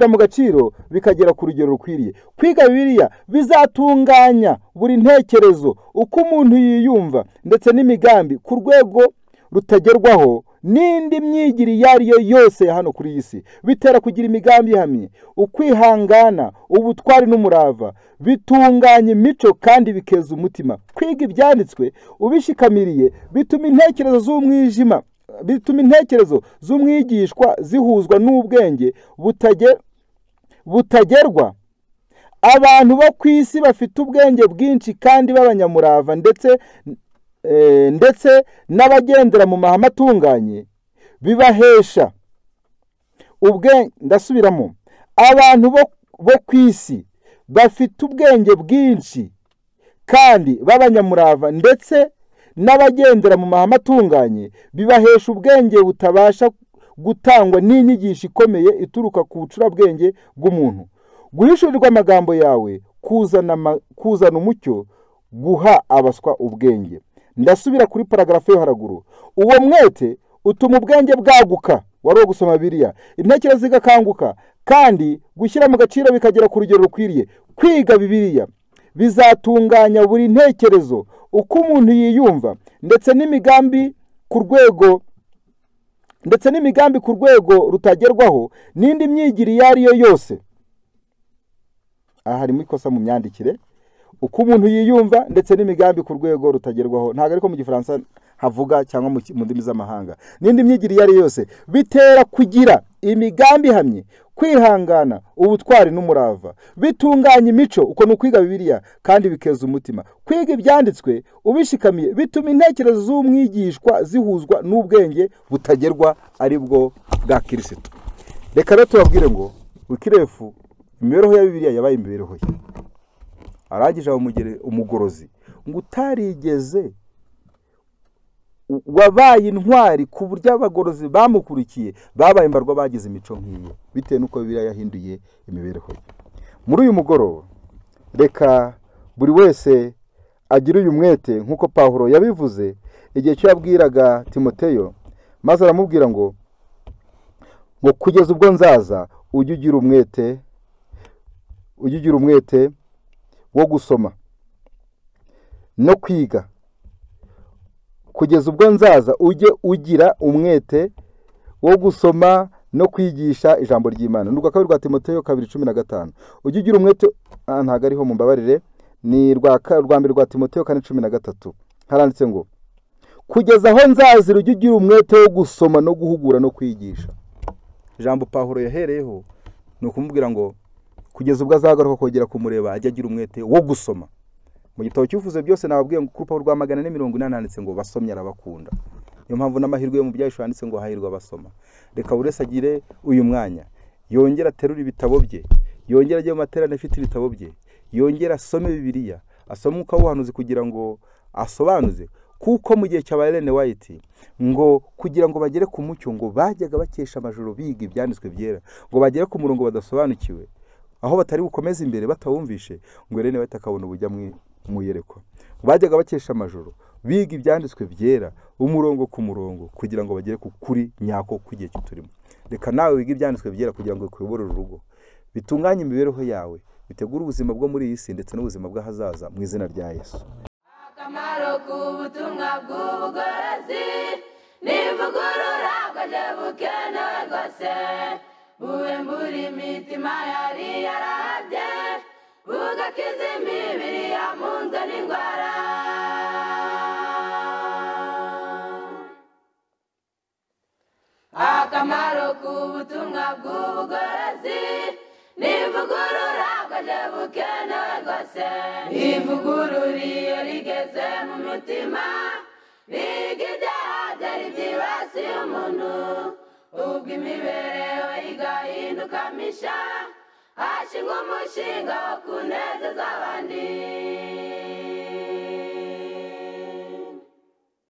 mu gaciro bikagera ku rugero rukwiriye. Kwiga Bibiliya bizatunganya buri ntekerezo, uko umuntu yiyumva ndetse n'imigambi ku rwego rutagerwaho n'indi myigire iyo ari yo yose ya hano kuri iyi si. Bitera kugira imigambi ihamye, ukwihangana, ubutwari n'umurava. Bitunganya imico kandi bikeza umutima. Kwiga ibyanditswe ubishikamiriye bituma intekerezo z'umwigishwa zihuzwa n'ubwenge butagerwa. Abantu bo ku isi bafite ubwenge bwinshi kandi b'abanyamurava ndetse n'abagendera mu mahame atunganye bibahesha ubwenge. Ndasubiramo, abantu bo ku isi bafite ubwenge bwinshi kandi b'abanyamurava ndetse n'abagendera mu mahame atunganye bibahesha ubwenge butabasha gutangwa n'inyigisho ikomeye ituruka ku bucurabwenge bw'umuntu. Guhishurirwa amagambo yawe kuzana umucyo, guha abaswa ubwenge. Ndasubira kuri paragrafe yo haraguru. Uwo mwete utuma ubwenge bwaguka, wari gusoma Bibiliya, intekerezo zigakanguka kandi gushyira mu gaciro bikagera ku rugero rukwiriye. Kwiga Bibiliya bizatunganya buri ntekerezo, uko umuntu yiyumva ndetse n'imigambi ku rwego rutagerwaho n'indi myigire iyo ari yo yose. Aha harimo ikosa mu myandikire. Uko umuntu yiyumva ndetse n'imigambi ku rwego rutagerwaho, ntabwo ariko mu Gifaransa havuga cyangwa mu ndimi z'amahanga. N'indi myigire iyo ari yose bitera kugira imigambi ihamye, kwihangana, ubutwari n'umurava. Bitunganya imico, uko ni ukwiga Bibiliya kandi bikeza umutima. Kwiga ibyanditswe ubishikamiye bituma intekerezo z'umwigishwa zihuzwa n'ubwenge butagerwa ari bwo bwa Kristo. Reka rero tubabwire ngo Wycliffe imibereho ya Bibiliya yabaye imibereho ye. Arangije umugorozi ngo utarigeze wabaye intwari ku buryo abagorozi bamukurikiye babaye imbarwa bagize imico nk'iyo, bitewe n'uko Bibiliya yahinduye imibereho ye. Muri uyu mugoroba reka buri wese agira uyu mwete nk'uko Pawulo yabivuze igihe cyo yabwiraga Timoteyo, maze aramubwira ngo kugeza ubwo nzaza ujye ugira umwete wo gusoma no kwiga. Kugeza ubwo nzaza ujye ugira umwete wo gusoma no kwigisha ijambo ry'Imana. Ni urwa kabiri rwa Timoteyo 2:15. Ujye ugira umwete, ntago ariho mumbabarire, ni rwa mbere rwa Timoteyo 4:13. Haranditse ngo kugeza aho nzazira ujye ugira umwete wo gusoma no guhugura no kwigisha. Ijambo Pawulo yahereyeho ni ukumubwira ngo kugeza ubwo azagaruka kongera kumureba ajya agira umwete wo gusoma. Mu gitabo cy'uvuze byose nababwiye ngo ku rupapuro rwa 480 handitse ngo basomye arabakunda. Niyo mpamvu n'amahirwe yo mu byahishwe handitse ngo hahirwa abasoma. Reka buri wese agire uyu mwanya, yongera aterura ibitabo bye, yongera ajye mu materaniro afite ibitabo bye, yongera asome Bibiliya, asome Umwuka w'ubuhanuzi kugira ngo asobanuze. Kuko mu gihe cya Ellen White ngo kugira ngo bagere ku mucyo ngo bajyaga bakesha amajoro biga ibyanditswe byera, ngo bagere ku murongo badasobanukiwe, aho batari bukomeze imbere batawumvishe, ngo Ellen White akabona ubujya mu yerekwa. Bajyaga bakesha amajoro biga ibyanditswe byera umurongo ku murongo kugira ngo bagere ku kuri nyako kugiye cy'uturimo. Reka nawe wiga ibyanditswe byera kugira ngo ukuyobore urugo, bitunganye imibereho yawe, bitegure ubuzima bwo muri iyi si ndetse n'ubuzima bw'ahazaza mu izina rya Yesu. Akamaro k'ubutumwa bw'ubugorozi n'ivugurura bwaje bukenewe rwose, buhembura imitima yari yarabye, bugakiza imibiri yamunzwe n'indwara. Akamaro k'ubutumwa bw'ubugorozi n'ivugurura bwaje bukenewe rwose, ivugurura iyo rigeze mu mutima riga ibyaha byari byibasiye umuntu, ubwo imibereho igahinduka misha, hashingwa umushinga wo kunezeza abandi.